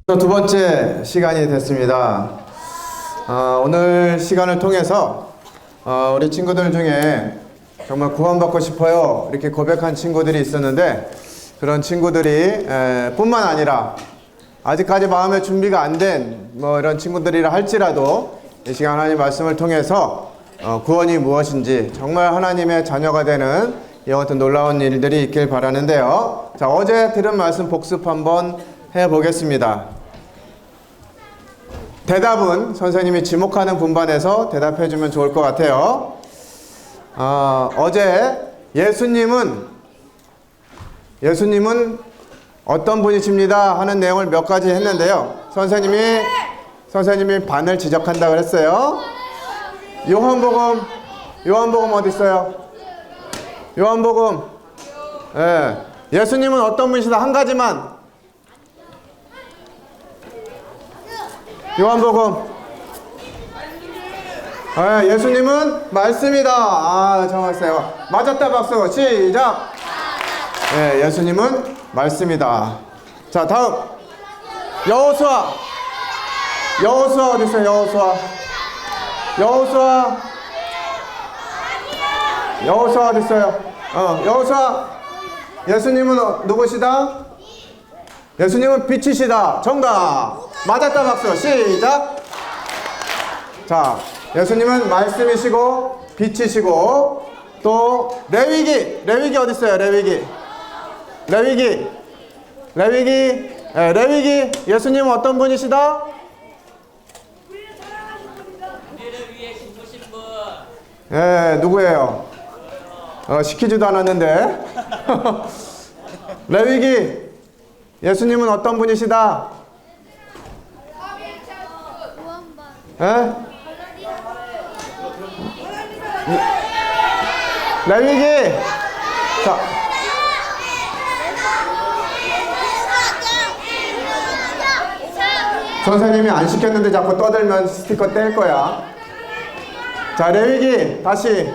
두 번째 시간이 됐습니다. 오늘 시간을 통해서 우리 친구들 중에 정말 구원받고 싶어요 이렇게 고백한 친구들이 있었는데, 그런 친구들이 뿐만 아니라 아직까지 마음의 준비가 안 된 이런 친구들이라 할지라도 이 시간 하나님 말씀을 통해서 구원이 무엇인지, 정말 하나님의 자녀가 되는 이와 같은 놀라운 일들이 있길 바라는데요. 자, 어제 들은 말씀 복습 한번 해보겠습니다. 대답은 선생님이 지목하는 분반에서 대답해주면 좋을 것 같아요. 어제 예수님은 어떤 분이십니다 하는 내용을 몇 가지 했는데요. 선생님이 반을 지적한다 그랬어요. 요한복음 어디 있어요? 요한복음. 예수님은 어떤 분이시다 한 가지만. 요한복음. 예수님은 말씀이다. 정확했어요. 맞았다 박수. 시작. 예수님은 말씀이다. 자, 다음 여호수아 어디 있어요? 여호수아 어디 있어요? 여호수아. 예수님은 누구시다? 예수님은 빛이시다. 정답. 맞았다 박수. 시작. 자, 예수님은 말씀이시고 빛이시고, 또 레위기 어디 있어요? 레위기. 예수님은 어떤 분이시다? 누구예요? 시키지도 않았는데. 레위기. 예수님은 어떤 분이시다? 레위기. 자, 선생님이 안 시켰는데 자꾸 떠들면 스티커 뗄 거야. 자, 레위기 다시.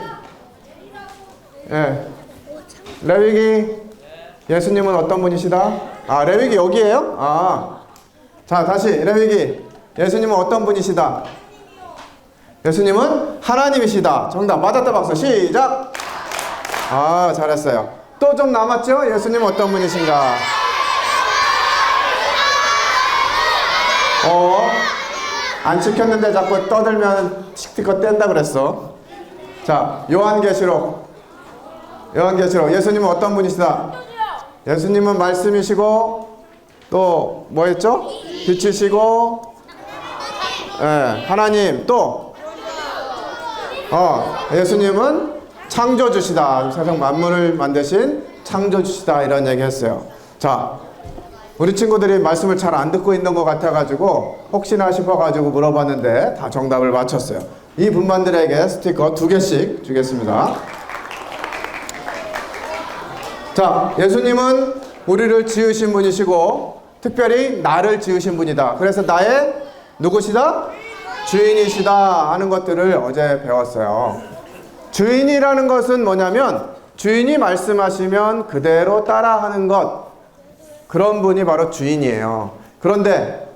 레위기. 예수님은 어떤 분이시다? 레위기 여기에요? 자, 다시 레위기. 예수님은 어떤 분이시다? 예수님은 하나님이시다. 정답. 맞았다 박수. 시작. 잘했어요. 또 좀 남았죠? 예수님은 어떤 분이신가? 안 시켰는데 자꾸 떠들면 스티커 뗀다 그랬어. 자, 요한계시록. 예수님은 어떤 분이시다? 예수님은 말씀이시고, 또 뭐 했죠? 빛이시고, 하나님. 또 예수님은 창조주시다. 세상 만물을 만드신 창조주시다. 이런 얘기 했어요. 자, 우리 친구들이 말씀을 잘 안 듣고 있는 것 같아가지고 혹시나 싶어가지고 물어봤는데 다 정답을 맞췄어요. 이 분만들에게 스티커 2개씩 주겠습니다. 자, 예수님은 우리를 지으신 분이시고 특별히 나를 지으신 분이다. 그래서 나의 누구시다? 주인이시다 하는 것들을 어제 배웠어요. 주인이라는 것은 뭐냐면 주인이 말씀하시면 그대로 따라하는 것, 그런 분이 바로 주인이에요. 그런데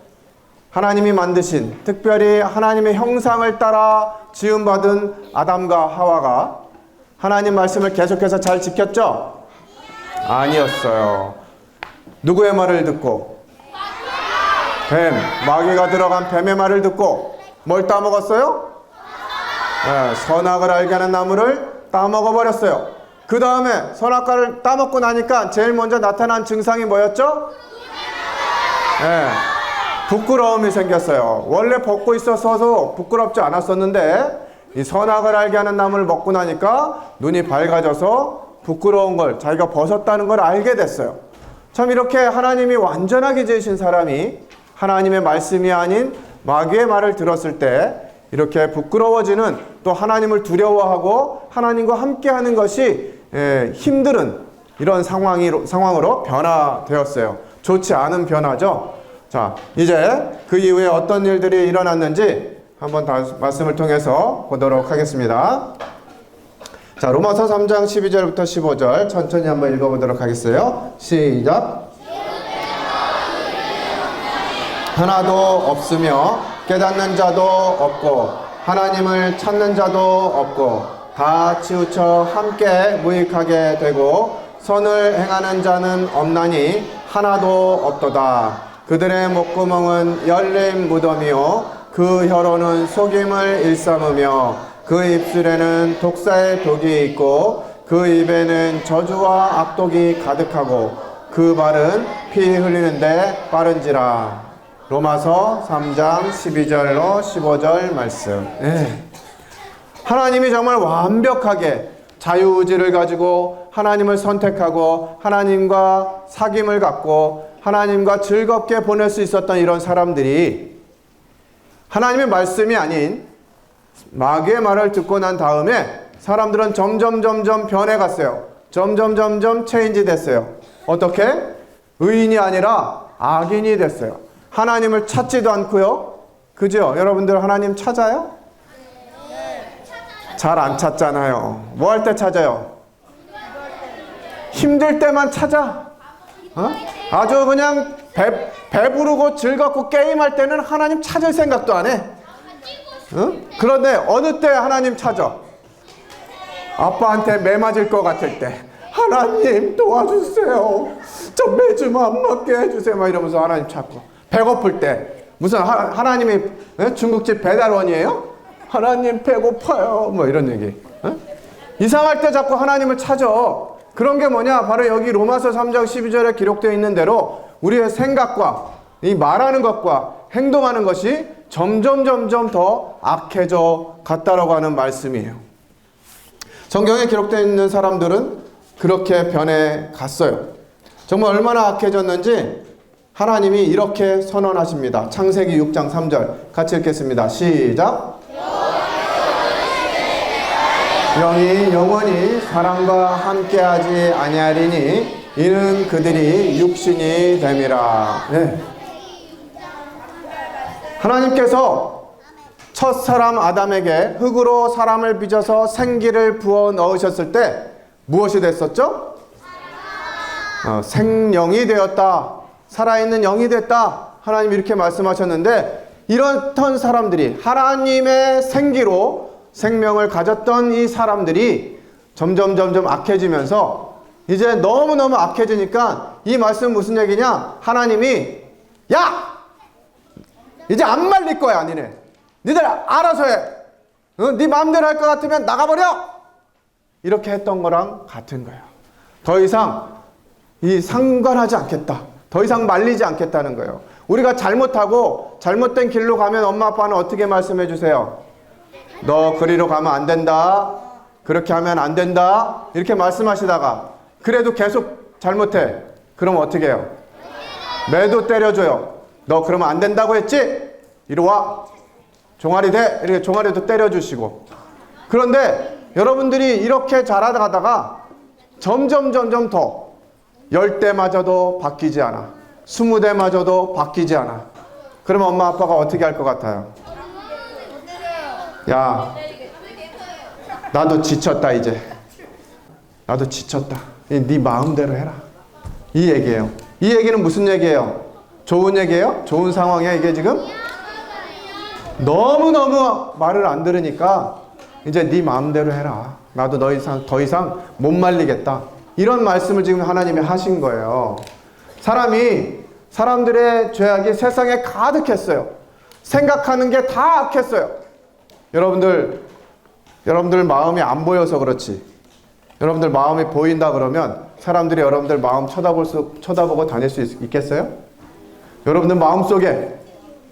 하나님이 만드신, 특별히 하나님의 형상을 따라 지음받은 아담과 하와가 하나님 말씀을 계속해서 잘 지켰죠? 아니었어요. 누구의 말을 듣고? 마귀가 들어간 뱀의 말을 듣고 뭘 따먹었어요? 선악을 알게 하는 나무를 따먹어버렸어요. 그 다음에 선악과를 따먹고 나니까 제일 먼저 나타난 증상이 뭐였죠? 부끄러움이 생겼어요. 원래 벗고 있어서 부끄럽지 않았었는데 이 선악을 알게 하는 나무를 먹고 나니까 눈이 밝아져서 부끄러운 걸, 자기가 벗었다는 걸 알게 됐어요. 참, 이렇게 하나님이 완전하게 지으신 사람이 하나님의 말씀이 아닌 마귀의 말을 들었을 때 이렇게 부끄러워지는, 또 하나님을 두려워하고 하나님과 함께하는 것이 힘든 이런 상황으로 변화되었어요. 좋지 않은 변화죠. 자, 이제 그 이후에 어떤 일들이 일어났는지 한번 다시 말씀을 통해서 보도록 하겠습니다. 자, 로마서 3장 12절부터 15절 천천히 한번 읽어보도록 하겠어요. 시작. 하나도 없으며 깨닫는 자도 없고 하나님을 찾는 자도 없고 다 치우쳐 함께 무익하게 되고 선을 행하는 자는 없나니 하나도 없도다. 그들의 목구멍은 열린 무덤이요 그 혀로는 속임을 일삼으며 그 입술에는 독사의 독이 있고 그 입에는 저주와 악독이 가득하고 그 발은 피 흘리는데 빠른지라. 로마서 3장 12절로 15절 말씀. 하나님이 정말 완벽하게 자유의지를 가지고 하나님을 선택하고 하나님과 사귐을 갖고 하나님과 즐겁게 보낼 수 있었던 이런 사람들이 하나님의 말씀이 아닌 마귀의 말을 듣고 난 다음에 사람들은 점점 변해갔어요. 점점 체인지 됐어요. 어떻게? 의인이 아니라 악인이 됐어요. 하나님을 찾지도 않고요. 그죠? 여러분들 하나님 찾아요? 잘 안 찾잖아요. 뭐 할 때 찾아요? 힘들 때만 찾아. 아주 그냥 배부르고 즐겁고 게임할 때는 하나님 찾을 생각도 안 해. 그런데 어느 때 하나님 찾아? 아빠한테 매 맞을 것 같을 때 하나님 도와주세요. 저 매 좀 안 맞게 해주세요. 막 이러면서 하나님 찾고 배고플 때 무슨 하나님이 중국집 배달원이에요? 하나님 배고파요. 뭐 이런 얘기. 이상할 때 자꾸 하나님을 찾아. 그런 게 뭐냐? 바로 여기 로마서 3장 12절에 기록되어 있는 대로 우리의 생각과 이 말하는 것과 행동하는 것이 점점 더 악해져 갔다라고 하는 말씀이에요. 성경에 기록되어 있는 사람들은 그렇게 변해 갔어요. 정말 얼마나 악해졌는지 하나님이 이렇게 선언하십니다. 창세기 6장 3절 같이 읽겠습니다. 시작. 영이 영원히 사람과 함께하지 아니하리니 이는 그들이 육신이 됨이라. 하나님께서 첫사람 아담에게 흙으로 사람을 빚어서 생기를 부어 넣으셨을 때 무엇이 됐었죠? 생명이 되었다. 살아있는 영이 됐다. 하나님이 이렇게 말씀하셨는데 이렇던 사람들이 하나님의 생기로 생명을 가졌던 이 사람들이 점점 악해지면서 이제 너무너무 악해지니까 이 말씀은 무슨 얘기냐? 하나님이 야! 이제 안 말릴 거야 니네. 니들 알아서 해. 네 마음대로 할 것 같으면 나가버려. 이렇게 했던 거랑 같은 거예요. 더 이상 이 상관하지 않겠다. 더 이상 말리지 않겠다는 거예요. 우리가 잘못하고 잘못된 길로 가면 엄마 아빠는 어떻게 말씀해 주세요? 너 그리로 가면 안 된다. 그렇게 하면 안 된다. 이렇게 말씀하시다가 그래도 계속 잘못해. 그럼 어떻게 해요? 매도 때려줘요. 너 그러면 안 된다고 했지? 이리 와. 종아리 돼. 이렇게 종아리도 때려주시고. 그런데 여러분들이 이렇게 자라다가 점점 더 10대 맞아도 바뀌지 않아. 20대 맞아도 바뀌지 않아. 그러면 엄마 아빠가 어떻게 할 것 같아요? 야, 나도 지쳤다 이제. 나도 지쳤다. 네 마음대로 해라. 이 얘기예요. 이 얘기는 무슨 얘기예요? 좋은 얘기예요? 좋은 상황이야 이게 지금? 너무너무 말을 안 들으니까 이제 네 마음대로 해라. 나도 더 이상 못 말리겠다. 이런 말씀을 지금 하나님이 하신 거예요. 사람들의 죄악이 세상에 가득했어요. 생각하는 게 다 악했어요. 여러분들 마음이 안 보여서 그렇지. 여러분들 마음이 보인다 그러면 사람들이 여러분들 마음 쳐다보고 다닐 수 있겠어요? 여러분들 마음속에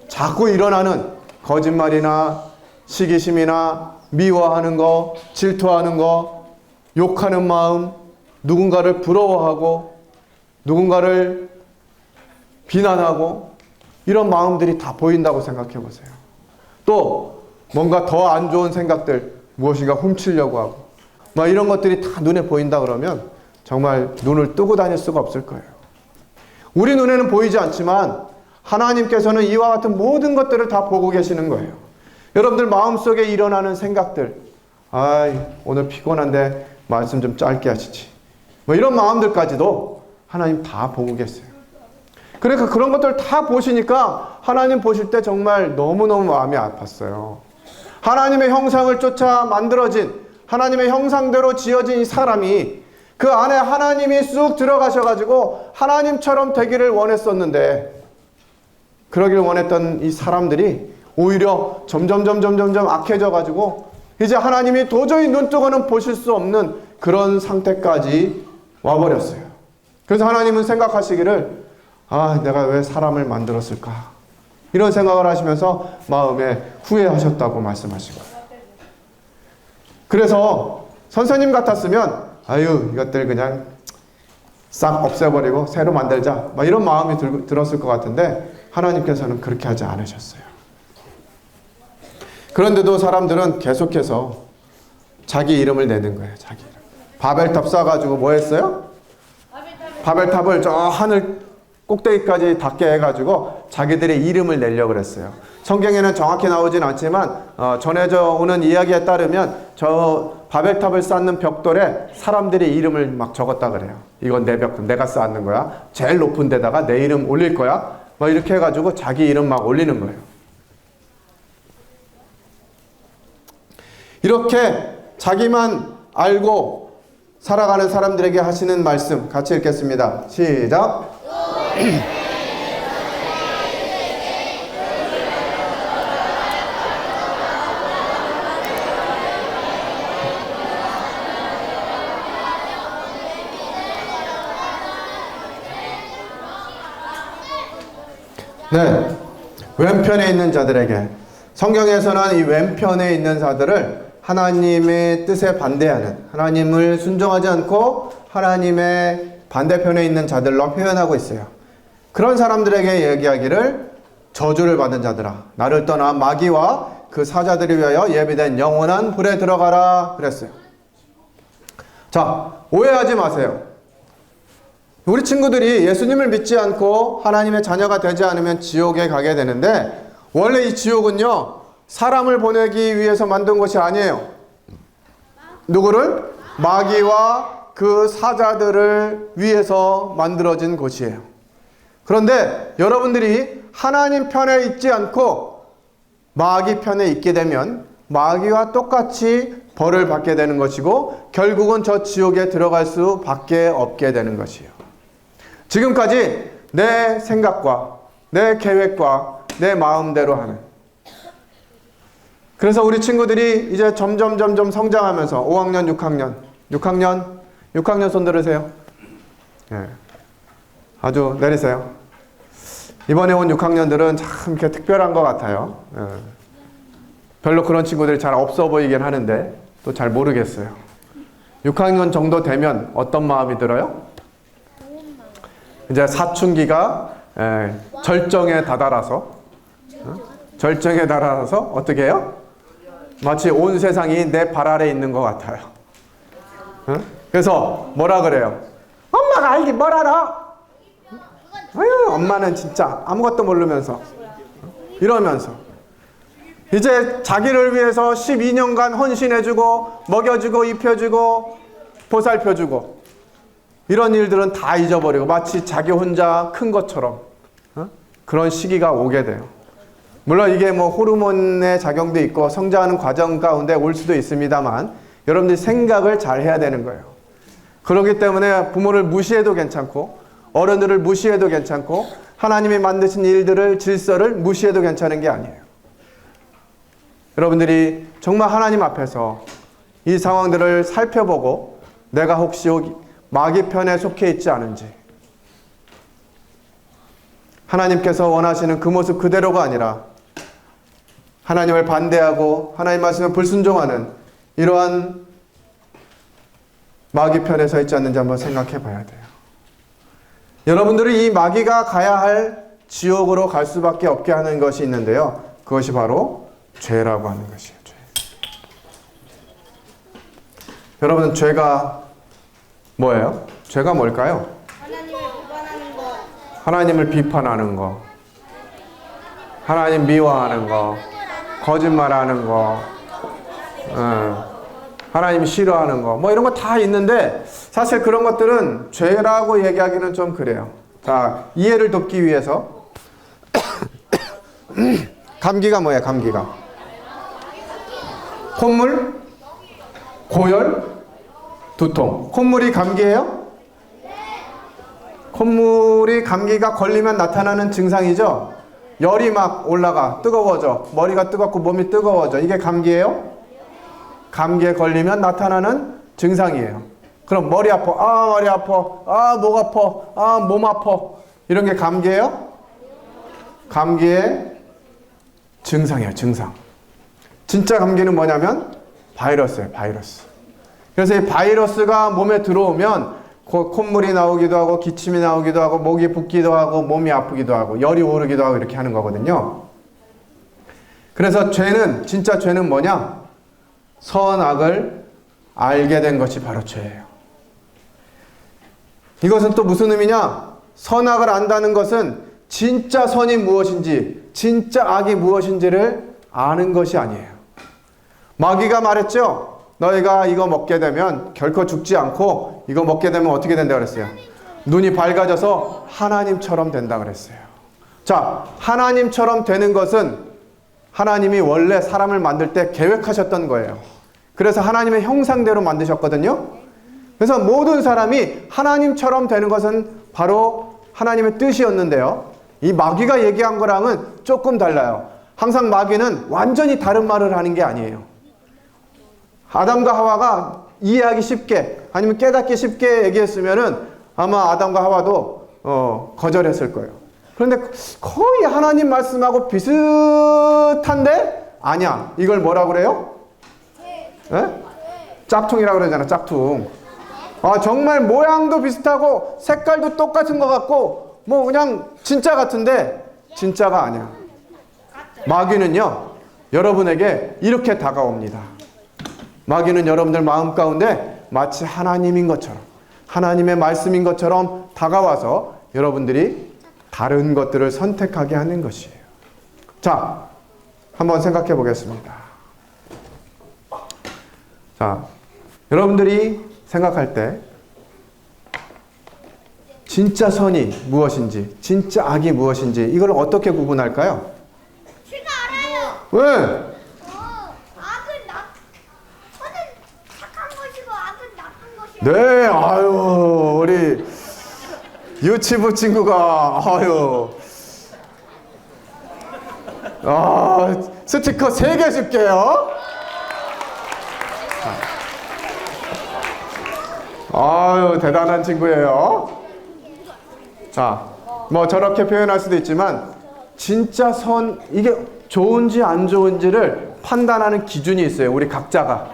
자꾸 일어나는 거짓말이나 시기심이나 미워하는 거, 질투하는 거, 욕하는 마음, 누군가를 부러워하고 누군가를 비난하고 이런 마음들이 다 보인다고 생각해 보세요. 또 뭔가 더 안 좋은 생각들, 무엇인가 훔치려고 하고 막 이런 것들이 다 눈에 보인다 그러면 정말 눈을 뜨고 다닐 수가 없을 거예요. 우리 눈에는 보이지 않지만 하나님께서는 이와 같은 모든 것들을 다 보고 계시는 거예요. 여러분들 마음속에 일어나는 생각들, 오늘 피곤한데 말씀 좀 짧게 하시지, 뭐 이런 마음들까지도 하나님 다 보고 계세요. 그러니까 그런 것들 다 보시니까 하나님 보실 때 정말 너무너무 마음이 아팠어요. 하나님의 형상을 쫓아 만들어진, 하나님의 형상대로 지어진 이 사람이 그 안에 하나님이 쑥 들어가셔가지고 하나님처럼 되기를 원했었는데, 그러길 원했던 이 사람들이 오히려 점점 악해져가지고 이제 하나님이 도저히 눈뜨고는 보실 수 없는 그런 상태까지 와버렸어요. 그래서 하나님은 생각하시기를, 내가 왜 사람을 만들었을까? 이런 생각을 하시면서 마음에 후회하셨다고 말씀하신 거예요. 그래서 선생님 같았으면 이것들 그냥 싹 없애버리고 새로 만들자, 이런 마음이 들었을 것 같은데 하나님께서는 그렇게 하지 않으셨어요. 그런데도 사람들은 계속해서 자기 이름을 내는 거예요. 자기 이름. 바벨탑 쌓아가지고 뭐 했어요? 바벨탑을 저 하늘 꼭대기까지 닿게 해가지고 자기들의 이름을 내려고 그랬어요. 성경에는 정확히 나오진 않지만 전해져 오는 이야기에 따르면 저 바벨탑을 쌓는 벽돌에 사람들의 이름을 막 적었다 그래요. 이건 내 벽돌, 내가 쌓는 거야. 제일 높은 데다가 내 이름 올릴 거야. 이렇게 해가지고 자기 이름 막 올리는 거예요. 이렇게 자기만 알고 살아가는 사람들에게 하시는 말씀 같이 읽겠습니다. 시작. 네, 왼편에 있는 자들에게, 성경에서는 이 왼편에 있는 자들을 하나님의 뜻에 반대하는, 하나님을 순종하지 않고 하나님의 반대편에 있는 자들로 표현하고 있어요. 그런 사람들에게 얘기하기를, 저주를 받은 자들아, 나를 떠나 마귀와 그 사자들을 위하여 예비된 영원한 불에 들어가라 그랬어요. 자, 오해하지 마세요. 우리 친구들이 예수님을 믿지 않고 하나님의 자녀가 되지 않으면 지옥에 가게 되는데, 원래 이 지옥은요, 사람을 보내기 위해서 만든 것이 아니에요. 누구를? 마귀와 그 사자들을 위해서 만들어진 곳이에요. 그런데 여러분들이 하나님 편에 있지 않고 마귀 편에 있게 되면 마귀와 똑같이 벌을 받게 되는 것이고, 결국은 저 지옥에 들어갈 수밖에 없게 되는 것이에요. 지금까지 내 생각과 내 계획과 내 마음대로 하는, 그래서 우리 친구들이 이제 점점 성장하면서 5학년, 6학년 손 들으세요. 예. 아주 내리세요. 이번에 온 6학년들은 참 이렇게 특별한 것 같아요. 예. 별로 그런 친구들이 잘 없어 보이긴 하는데 또 잘 모르겠어요. 6학년 정도 되면 어떤 마음이 들어요? 이제 사춘기가 절정에 다다라서 어떻게 해요? 마치 온 세상이 내 발 아래에 있는 것 같아요. 그래서 뭐라 그래요? 엄마가 알기 뭘 알아? 엄마는 진짜 아무것도 모르면서 이러면서 이제 자기를 위해서 12년간 헌신해주고 먹여주고 입혀주고 보살펴주고 이런 일들은 다 잊어버리고 마치 자기 혼자 큰 것처럼 그런 시기가 오게 돼요. 물론 이게 뭐 호르몬의 작용도 있고 성장하는 과정 가운데 올 수도 있습니다만, 여러분들이 생각을 잘 해야 되는 거예요. 그렇기 때문에 부모를 무시해도 괜찮고 어른들을 무시해도 괜찮고 하나님이 만드신 일들을, 질서를 무시해도 괜찮은 게 아니에요. 여러분들이 정말 하나님 앞에서 이 상황들을 살펴보고 내가 혹시 마귀 편에 속해 있지 않은지, 하나님께서 원하시는 그 모습 그대로가 아니라 하나님을 반대하고 하나님 말씀에 불순종하는 이러한 마귀 편에 서 있지 않는지 한번 생각해 봐야 돼요. 여러분들이 이 마귀가 가야 할 지옥으로 갈 수밖에 없게 하는 것이 있는데요. 그것이 바로 죄라고 하는 것이에요. 죄. 여러분, 죄가 뭐예요? 죄가 뭘까요? 하나님을 비판하는 거, 하나님 미워하는 거, 거짓말하는 거, 하나님 싫어하는 거, 뭐 이런 거 다 있는데 사실 그런 것들은 죄라고 얘기하기는 좀 그래요. 자, 이해를 돕기 위해서 감기가 뭐야? 감기가 콧물, 고열, 두통. 콧물이 감기예요? 콧물이 감기가 걸리면 나타나는 증상이죠. 열이 막 올라가, 뜨거워져, 머리가 뜨겁고 몸이 뜨거워져. 이게 감기예요? 감기에 걸리면 나타나는 증상이에요. 그럼 머리 아파, 아 머리 아파, 아 목 아파, 아 몸 아파, 이런 게 감기예요? 감기의 증상이에요. 증상. 진짜 감기는 뭐냐면 바이러스예요. 바이러스. 그래서 이 바이러스가 몸에 들어오면 콧물이 나오기도 하고 기침이 나오기도 하고 목이 붓기도 하고 몸이 아프기도 하고 열이 오르기도 하고 이렇게 하는 거거든요. 그래서 죄는, 진짜 죄는 뭐냐? 선악을 알게 된 것이 바로 죄예요. 이것은 또 무슨 의미냐? 선악을 안다는 것은 진짜 선이 무엇인지, 진짜 악이 무엇인지를 아는 것이 아니에요. 마귀가 말했죠? 너희가 이거 먹게 되면 결코 죽지 않고 이거 먹게 되면 어떻게 된다 그랬어요? 눈이 밝아져서 하나님처럼 된다 그랬어요. 자, 하나님처럼 되는 것은 하나님이 원래 사람을 만들 때 계획하셨던 거예요. 그래서 하나님의 형상대로 만드셨거든요. 그래서 모든 사람이 하나님처럼 되는 것은 바로 하나님의 뜻이었는데요. 이 마귀가 얘기한 거랑은 조금 달라요. 항상 마귀는 완전히 다른 말을 하는 게 아니에요. 아담과 하와가 이해하기 쉽게 아니면 깨닫기 쉽게 얘기했으면은 아마 아담과 하와도 거절했을 거예요. 그런데 거의 하나님 말씀하고 비슷한데 아니야. 이걸 뭐라 그래요? 네? 짝퉁이라고 그러잖아. 짝퉁. 아, 정말 모양도 비슷하고 색깔도 똑같은 것 같고 뭐 그냥 진짜 같은데 진짜가 아니야. 마귀는요, 여러분에게 이렇게 다가옵니다. 마귀는 여러분들 마음 가운데 마치 하나님인 것처럼, 하나님의 말씀인 것처럼 다가와서 여러분들이 다른 것들을 선택하게 하는 것이에요. 자, 한번 생각해 보겠습니다. 자, 여러분들이 생각할 때 진짜 선이 무엇인지, 진짜 악이 무엇인지 이걸 어떻게 구분할까요? 제가 알아요. 왜? 선은 착한 것이고 악은 나쁜 것이고. 네, 아유, 우리 유치부 친구가, 아유, 스티커 3개 줄게요. 아유, 대단한 친구예요. 자, 뭐 저렇게 표현할 수도 있지만 진짜 선, 이게 좋은지 안 좋은지를 판단하는 기준이 있어요. 우리 각자가.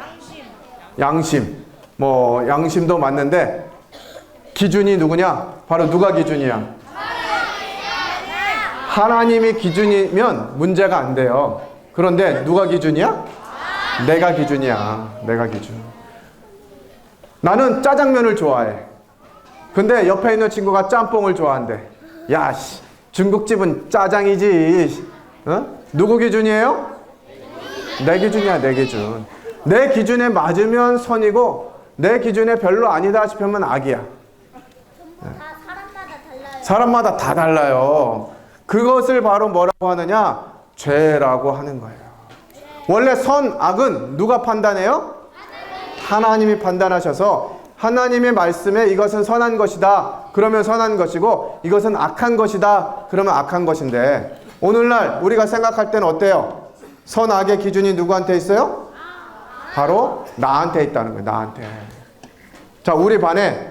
양심. 뭐 양심도 맞는데 기준이 누구냐? 바로 누가 기준이야? 하나님이 기준이면 문제가 안 돼요. 그런데 누가 기준이야? 내가 기준이야. 내가 기준. 나는 짜장면을 좋아해. 근데 옆에 있는 친구가 짬뽕을 좋아한대. 야, 씨, 중국집은 짜장이지. 어? 누구 기준이에요? 내 기준이야, 내 기준. 내 기준에 맞으면 선이고 내 기준에 별로 아니다 싶으면 악이야. 다 사람마다 달라요. 사람마다 다 달라요. 그것을 바로 뭐라고 하느냐? 죄라고 하는 거예요. 원래 선, 악은 누가 판단해요? 하나님이 판단하셔서 하나님의 말씀에 이것은 선한 것이다. 그러면 선한 것이고 이것은 악한 것이다. 그러면 악한 것인데 오늘날 우리가 생각할 때는 어때요? 선, 악의 기준이 누구한테 있어요? 바로 나한테 있다는 거예요. 나한테. 자, 우리 반에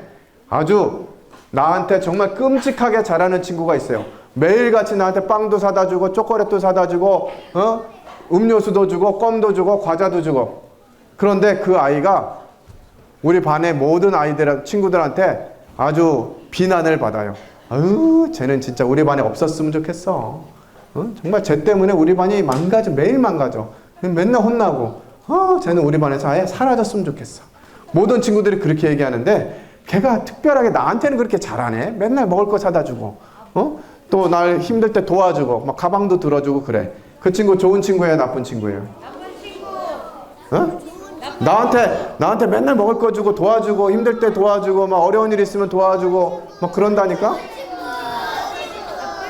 아주 나한테 정말 끔찍하게 잘하는 친구가 있어요. 매일같이 나한테 빵도 사다 주고 초콜릿도 사다 주고 음료수도 주고 껌도 주고 과자도 주고. 그런데 그 아이가 우리 반의 모든 친구들한테 아주 비난을 받아요. 아유, 쟤는 진짜 우리 반에 없었으면 좋겠어. 정말 쟤 때문에 우리 반이 망가져. 매일 망가져. 맨날 혼나고. 쟤는 우리 반에서 아예 사라졌으면 좋겠어. 모든 친구들이 그렇게 얘기하는데 걔가 특별하게 나한테는 그렇게 잘하네. 맨날 먹을 거 사다 주고 또 날 힘들 때 도와주고 막 가방도 들어주고 그래. 그 친구 좋은 친구예요, 나쁜 친구예요? 나쁜 친구. 나한테 맨날 먹을 거 주고 도와주고 힘들 때 도와주고 막 어려운 일 있으면 도와주고 막 그런다니까?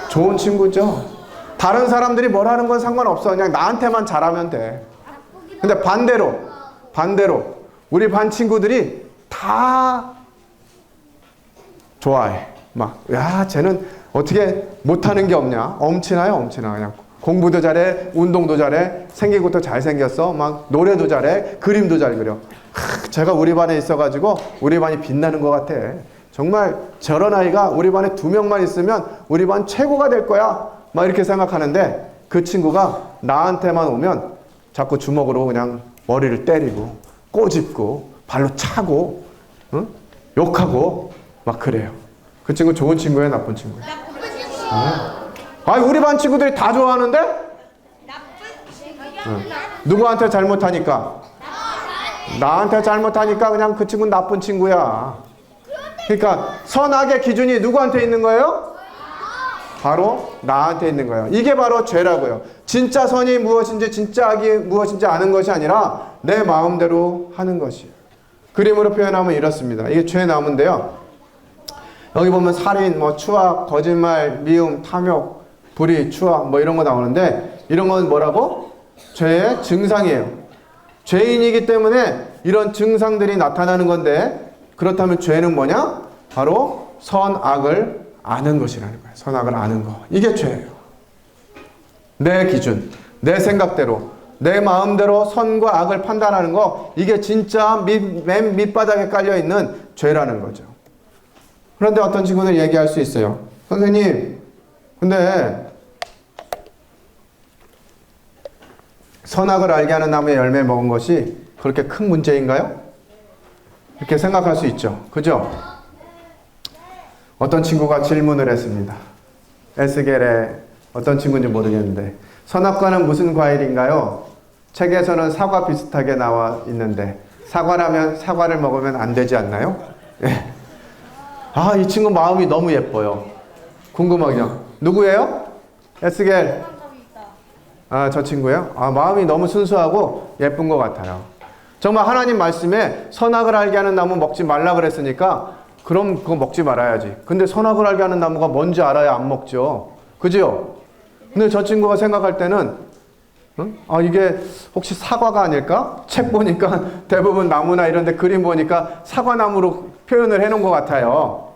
좋은 친구죠. 다른 사람들이 뭘 하는 건 상관없어. 그냥 나한테만 잘하면 돼. 근데 반대로 우리 반 친구들이 다 좋아해. 막, 야, 쟤는 어떻게 못하는 게 없냐? 엄친아요. 그냥 공부도 잘해, 운동도 잘해, 생긴 것도 잘생겼어, 막 노래도 잘해, 그림도 잘 그려. 제가 우리 반에 있어가지고 우리 반이 빛나는 것 같아. 정말 저런 아이가 우리 반에 2명만 있으면 우리 반 최고가 될 거야. 막 이렇게 생각하는데 그 친구가 나한테만 오면 자꾸 주먹으로 그냥 머리를 때리고 꼬집고 발로 차고, 응? 욕하고 막 그래요. 그 친구 좋은 친구예요, 나쁜 친구예요? 아니, 우리 반 친구들이 다 좋아하는데? 응. 누구한테 잘못하니까? 나한테 잘못하니까 그냥 그 친구는 나쁜 친구야. 그러니까 선악의 기준이 누구한테 있는 거예요? 바로 나한테 있는 거예요. 이게 바로 죄라고요. 진짜 선이 무엇인지 진짜 악이 무엇인지 아는 것이 아니라 내 마음대로 하는 것이에요. 그림으로 표현하면 이렇습니다. 이게 죄 나무인데요. 여기 보면 살인, 추악, 거짓말, 미움, 탐욕, 불의, 추악 이런 거 나오는데 이런 건 뭐라고? 죄의 증상이에요. 죄인이기 때문에 이런 증상들이 나타나는 건데 그렇다면 죄는 뭐냐? 바로 선악을 아는 것이라는 거예요. 선악을 아는 거. 이게 죄예요. 내 기준, 내 생각대로, 내 마음대로 선과 악을 판단하는 거, 이게 진짜 맨 밑바닥에 깔려있는 죄라는 거죠. 그런데 어떤 친구는 얘기할 수 있어요. 선생님, 근데 선악을 알게 하는 나무의 열매 먹은 것이 그렇게 큰 문제인가요? 이렇게 생각할 수 있죠. 그죠? 어떤 친구가 질문을 했습니다. 에스겔의 어떤 친구인지 모르겠는데 선악과는 무슨 과일인가요? 책에서는 사과 비슷하게 나와 있는데 사과라면 사과를 먹으면 안 되지 않나요? 예. 아, 이 친구 마음이 너무 예뻐요. 궁금하죠? 누구예요? 에스겔. 아, 저 친구예요? 아, 마음이 너무 순수하고 예쁜 것 같아요. 정말 하나님 말씀에 선악을 알게 하는 나무 먹지 말라 그랬으니까 그럼 그거 먹지 말아야지. 근데 선악을 알게 하는 나무가 뭔지 알아야 안 먹죠. 그죠? 근데 저 친구가 생각할 때는 아, 이게 혹시 사과가 아닐까? 책 보니까 대부분 나무나 이런 데 그림 보니까 사과나무로 표현을 해놓은 것 같아요.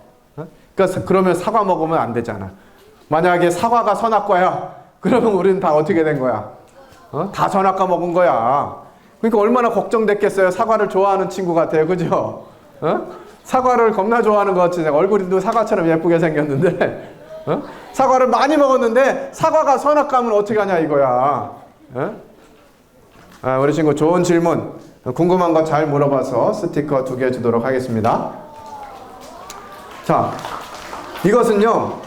그러니까 그러면 사과 먹으면 안 되잖아. 만약에 사과가 선악과야, 그러면 우리는 다 어떻게 된 거야? 다 선악과 먹은 거야. 그러니까 얼마나 걱정됐겠어요. 사과를 좋아하는 친구 같아요. 그죠? 사과를 겁나 좋아하는 것 같이 얼굴도 사과처럼 예쁘게 생겼는데 사과를 많이 먹었는데 사과가 선악과면 어떻게 하냐 이거야. 아, 우리 친구 좋은 질문, 궁금한 거 잘 물어봐서 스티커 2개 주도록 하겠습니다. 자, 이것은요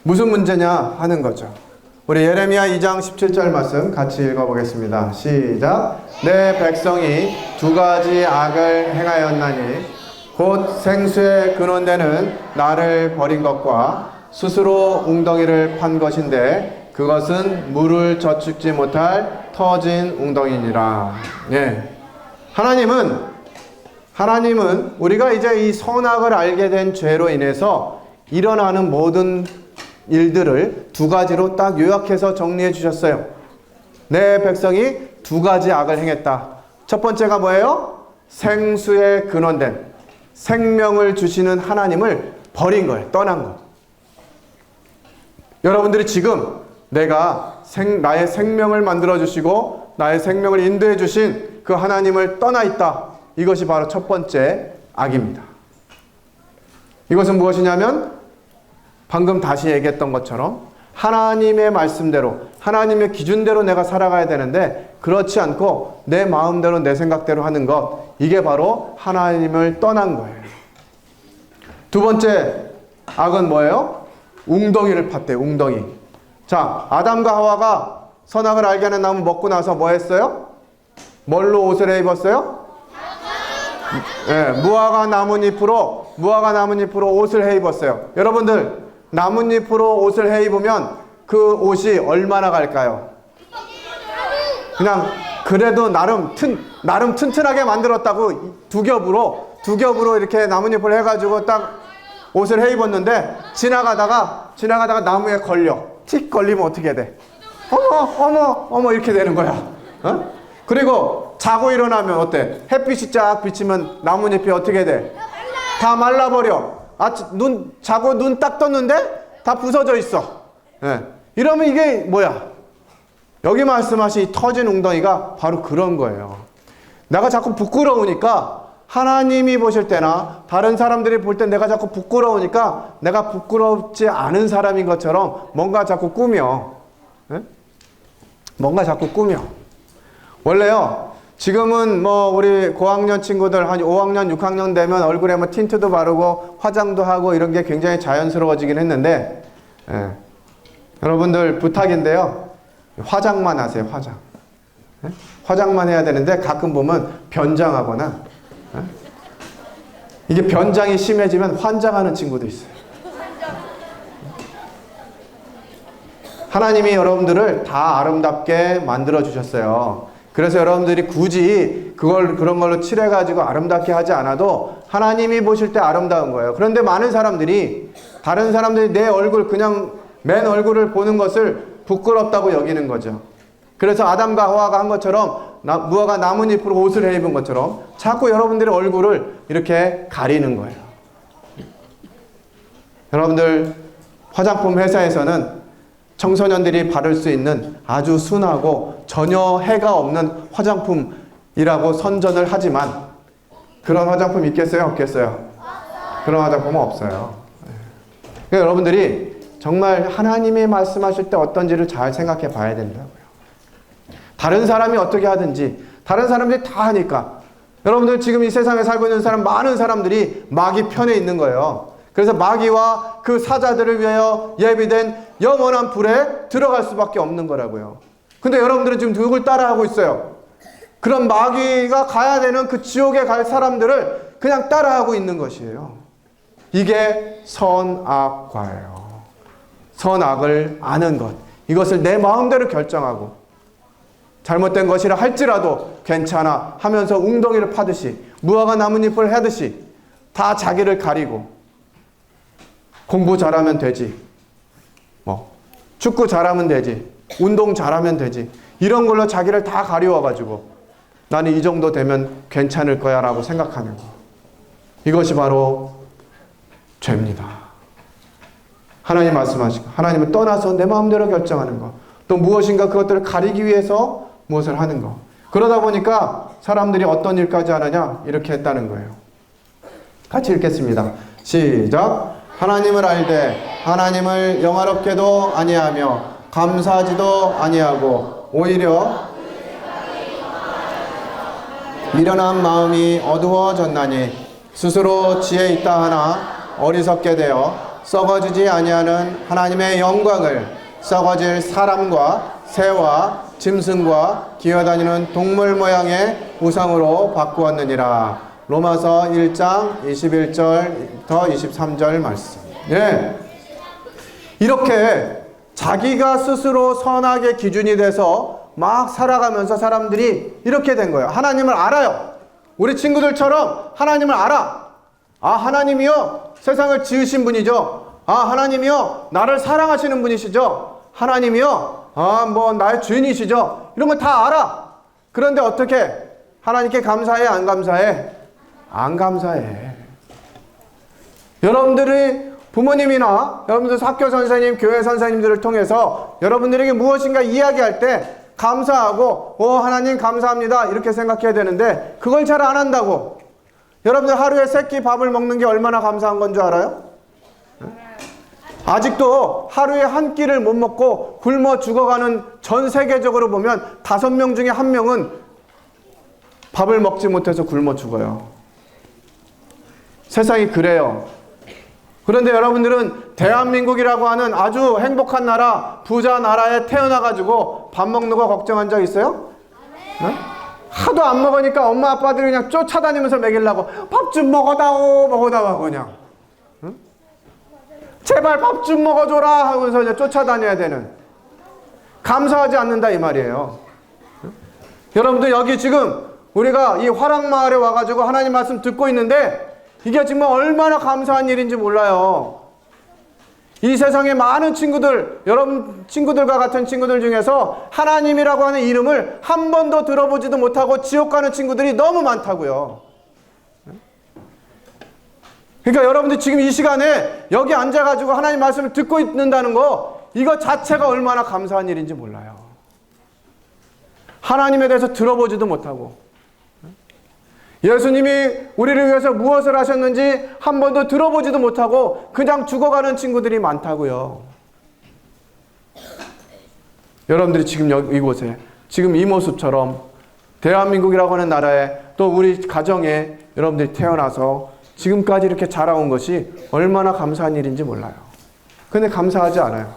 무슨 문제냐 하는 거죠. 우리 예레미야 2장 17절 말씀 같이 읽어보겠습니다. 시작. 내 백성이 2가지 악을 행하였나니 곧 생수의 근원되는 나를 버린 것과 스스로 웅덩이를 판 것인데 그것은 물을 저축지 못할 터진 웅덩이니라. 예. 하나님은 우리가 이제 이 선악을 알게 된 죄로 인해서 일어나는 모든 일들을 2가지로 딱 요약해서 정리해 주셨어요. 내 백성이 2가지 악을 행했다. 첫 번째가 뭐예요? 생수의 근원된 생명을 주시는 하나님을 버린 거예요. 떠난 거. 여러분들이 지금 내가 나의 생명을 만들어 주시고 나의 생명을 인도해 주신 그 하나님을 떠나 있다. 이것이 바로 첫 번째 악입니다. 이것은 무엇이냐면 방금 다시 얘기했던 것처럼 하나님의 말씀대로 하나님의 기준대로 내가 살아가야 되는데 그렇지 않고 내 마음대로 내 생각대로 하는 것, 이게 바로 하나님을 떠난 거예요. 2번째 악은 뭐예요? 웅덩이를 팠대요. 웅덩이. 자, 아담과 하와가 선악을 알게 하는 나무 먹고 나서 뭐 했어요? 뭘로 옷을 해 입었어요? 네, 무화과 나뭇잎으로 옷을 해 입었어요. 여러분들, 나뭇잎으로 옷을 해 입으면 그 옷이 얼마나 갈까요? 그냥 그래도 나름 튼튼하게 만들었다고 두 겹으로 이렇게 나뭇잎을 해가지고 딱 옷을 해 입었는데 지나가다가 나무에 걸려. 틱 걸리면 어떻게 돼? 어머 이렇게 되는 거야. 어? 그리고 자고 일어나면 어때? 햇빛이 쫙 비치면 나뭇잎이 어떻게 돼? 다 말라버려. 자고 눈 딱 떴는데 다 부서져 있어. 예. 이러면 이게 뭐야? 여기 말씀하신 이 터진 웅덩이가 바로 그런 거예요. 내가 자꾸 부끄러우니까 하나님이 보실 때나 다른 사람들이 볼 때 내가 자꾸 부끄러우니까 내가 부끄럽지 않은 사람인 것처럼 뭔가 자꾸 꾸며. 예? 뭔가 자꾸 꾸며. 원래요, 지금은 뭐 우리 고학년 친구들 한 5학년, 6학년 되면 얼굴에 뭐 틴트도 바르고 화장도 하고 이런 게 굉장히 자연스러워지긴 했는데, 예. 여러분들 부탁인데요. 화장만 하세요, 화장. 예? 화장만 해야 되는데 가끔 보면 변장하거나, 예? 이게 변장이 심해지면 환장하는 친구도 있어요. 하나님이 여러분들을 다 아름답게 만들어 주셨어요. 그래서 여러분들이 굳이 그런 걸로 칠해가지고 아름답게 하지 않아도 하나님이 보실 때 아름다운 거예요. 그런데 많은 사람들이, 다른 사람들이 내 얼굴, 그냥 맨 얼굴을 보는 것을 부끄럽다고 여기는 거죠. 그래서 아담과 하와가 한 것처럼, 무화과 나뭇잎으로 옷을 해 입은 것처럼 자꾸 여러분들의 얼굴을 이렇게 가리는 거예요. 여러분들, 화장품 회사에서는 청소년들이 바를 수 있는 아주 순하고 전혀 해가 없는 화장품이라고 선전을 하지만 그런 화장품 있겠어요? 없겠어요? 그런 화장품은 없어요. 그러니까 여러분들이 정말 하나님이 말씀하실 때 어떤지를 잘 생각해 봐야 된다고요. 다른 사람이 어떻게 하든지 다른 사람들이 다 하니까 여러분들 지금 이 세상에 살고 있는 사람, 많은 사람들이 마귀 편에 있는 거예요. 그래서 마귀와 그 사자들을 위하여 예비된 영원한 불에 들어갈 수밖에 없는 거라고요. 근데 여러분들은 지금 누굴 따라하고 있어요? 그런 마귀가 가야 되는 그 지옥에 갈 사람들을 그냥 따라하고 있는 것이에요. 이게 선악과예요. 선악을 아는 것. 이것을 내 마음대로 결정하고 잘못된 것이라 할지라도 괜찮아 하면서 웅덩이를 파듯이, 무화과 나뭇잎을 하듯이 다 자기를 가리고, 공부 잘하면 되지, 축구 잘하면 되지, 운동 잘하면 되지, 이런 걸로 자기를 다 가리워가지고 나는 이 정도 되면 괜찮을 거야 라고 생각하는 거. 이것이 바로 죄입니다. 하나님 말씀하시고 하나님을 떠나서 내 마음대로 결정하는 거, 또 무엇인가 그것들을 가리기 위해서 무엇을 하는 거. 그러다 보니까 사람들이 어떤 일까지 하느냐, 이렇게 했다는 거예요. 같이 읽겠습니다. 시작. 하나님을 알되 하나님을 영화롭게도 아니하며 감사하지도 아니하고 오히려 미련한 마음이 어두워졌나니 스스로 지혜 있다 하나 어리석게 되어 썩어지지 아니하는 하나님의 영광을 썩어질 사람과 새와 짐승과 기어다니는 동물 모양의 우상으로 바꾸었느니라. 로마서 1장 21절부터 23절 말씀. 예. 이렇게 자기가 스스로 선악의 기준이 돼서 막 살아가면서 사람들이 이렇게 된 거예요. 하나님을 알아요. 우리 친구들처럼 하나님을 알아. 아, 하나님이요, 세상을 지으신 분이죠. 아, 하나님이요, 나를 사랑하시는 분이시죠. 하나님이요, 뭐 나의 주인이시죠. 이런 거 다 알아. 그런데 어떻게 하나님께 감사해? 안 감사해? 안 감사해. 여러분들이 부모님이나 여러분들 학교 선생님, 교회 선생님들을 통해서 여러분들에게 무엇인가 이야기할 때 감사하고, 하나님 감사합니다, 이렇게 생각해야 되는데 그걸 잘 안 한다고. 여러분들 하루에 3끼 밥을 먹는 게 얼마나 감사한 건 줄 알아요? 아직도 하루에 한 끼를 못 먹고 굶어 죽어가는, 전 세계적으로 보면 5명 중에 1명은 밥을 먹지 못해서 굶어 죽어요. 세상이 그래요. 그런데 여러분들은 대한민국이라고 하는 아주 행복한 나라, 부자 나라에 태어나가지고 밥 먹는 거 걱정한 적 있어요? 네? 하도 안 먹으니까 엄마 아빠들이 그냥 쫓아다니면서 먹이려고 밥 좀 먹어다오, 먹어다오 그냥. 응? 제발 밥 좀 먹어줘라 하면서 이제 쫓아다녀야 되는. 감사하지 않는다 이 말이에요. 응? 여러분들 여기 지금 우리가 이 화랑마을에 와가지고 하나님 말씀 듣고 있는데 이게 정말 얼마나 감사한 일인지 몰라요. 이 세상에 많은 친구들, 여러분 친구들과 같은 친구들 중에서 하나님이라고 하는 이름을 한 번도 들어보지도 못하고 지옥 가는 친구들이 너무 많다고요. 그러니까 여러분들 지금 이 시간에 여기 앉아가지고 하나님 말씀을 듣고 있는다는 거, 이거 자체가 얼마나 감사한 일인지 몰라요. 하나님에 대해서 들어보지도 못하고, 예수님이 우리를 위해서 무엇을 하셨는지 한 번도 들어보지도 못하고 그냥 죽어가는 친구들이 많다고요. 여러분들이 지금 이곳에, 지금 이 모습처럼 대한민국이라고 하는 나라에, 또 우리 가정에 여러분들이 태어나서 지금까지 이렇게 자라온 것이 얼마나 감사한 일인지 몰라요. 근데 감사하지 않아요.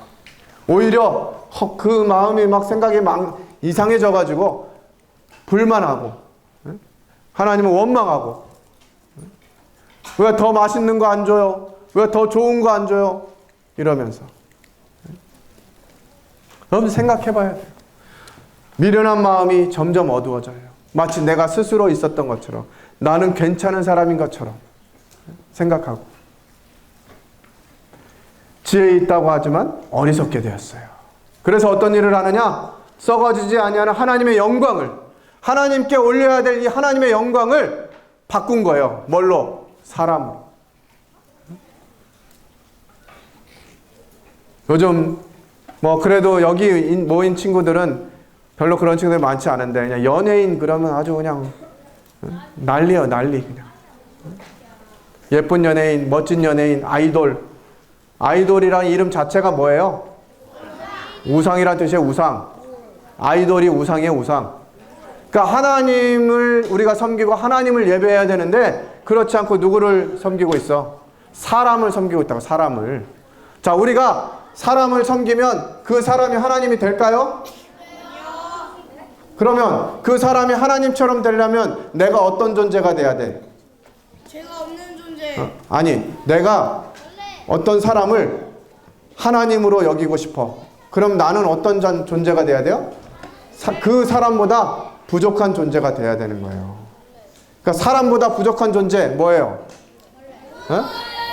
오히려 그 마음이 막 생각이 막 이상해져가지고 불만하고, 하나님을 원망하고, 왜 더 맛있는 거 안 줘요? 왜 더 좋은 거 안 줘요? 이러면서. 여러분 생각해봐야 돼요. 미련한 마음이 점점 어두워져요. 마치 내가 스스로 있었던 것처럼, 나는 괜찮은 사람인 것처럼 생각하고, 지혜 있다고 하지만 어리석게 되었어요. 그래서 어떤 일을 하느냐? 썩어지지 아니하는 하나님의 영광을, 하나님께 올려야 될 이 하나님의 영광을 바꾼 거예요. 뭘로? 사람으로. 요즘 뭐 그래도 여기 모인 친구들은 별로 그런 친구들이 많지 않은데, 그냥 연예인 그러면 아주 그냥 난리예요, 난리. 그냥 예쁜 연예인, 멋진 연예인, 아이돌. 아이돌이라는 이름 자체가 뭐예요? 우상이라는 뜻이에요. 우상. 아이돌이 우상이에요. 우상. 그러니까 하나님을 우리가 섬기고 하나님을 예배해야 되는데, 그렇지 않고 누구를 섬기고 있어? 사람을 섬기고 있다고. 사람을. 자, 우리가 사람을 섬기면 그 사람이 하나님이 될까요? 그러면 그 사람이 하나님처럼 되려면 내가 어떤 존재가 돼야 돼? 죄가 없는 존재. 아니, 내가 어떤 사람을 하나님으로 여기고 싶어. 그럼 나는 어떤 존재가 돼야 돼요? 그 사람보다 부족한 존재가 돼야 되는 거예요. 그러니까 사람보다 부족한 존재 뭐예요?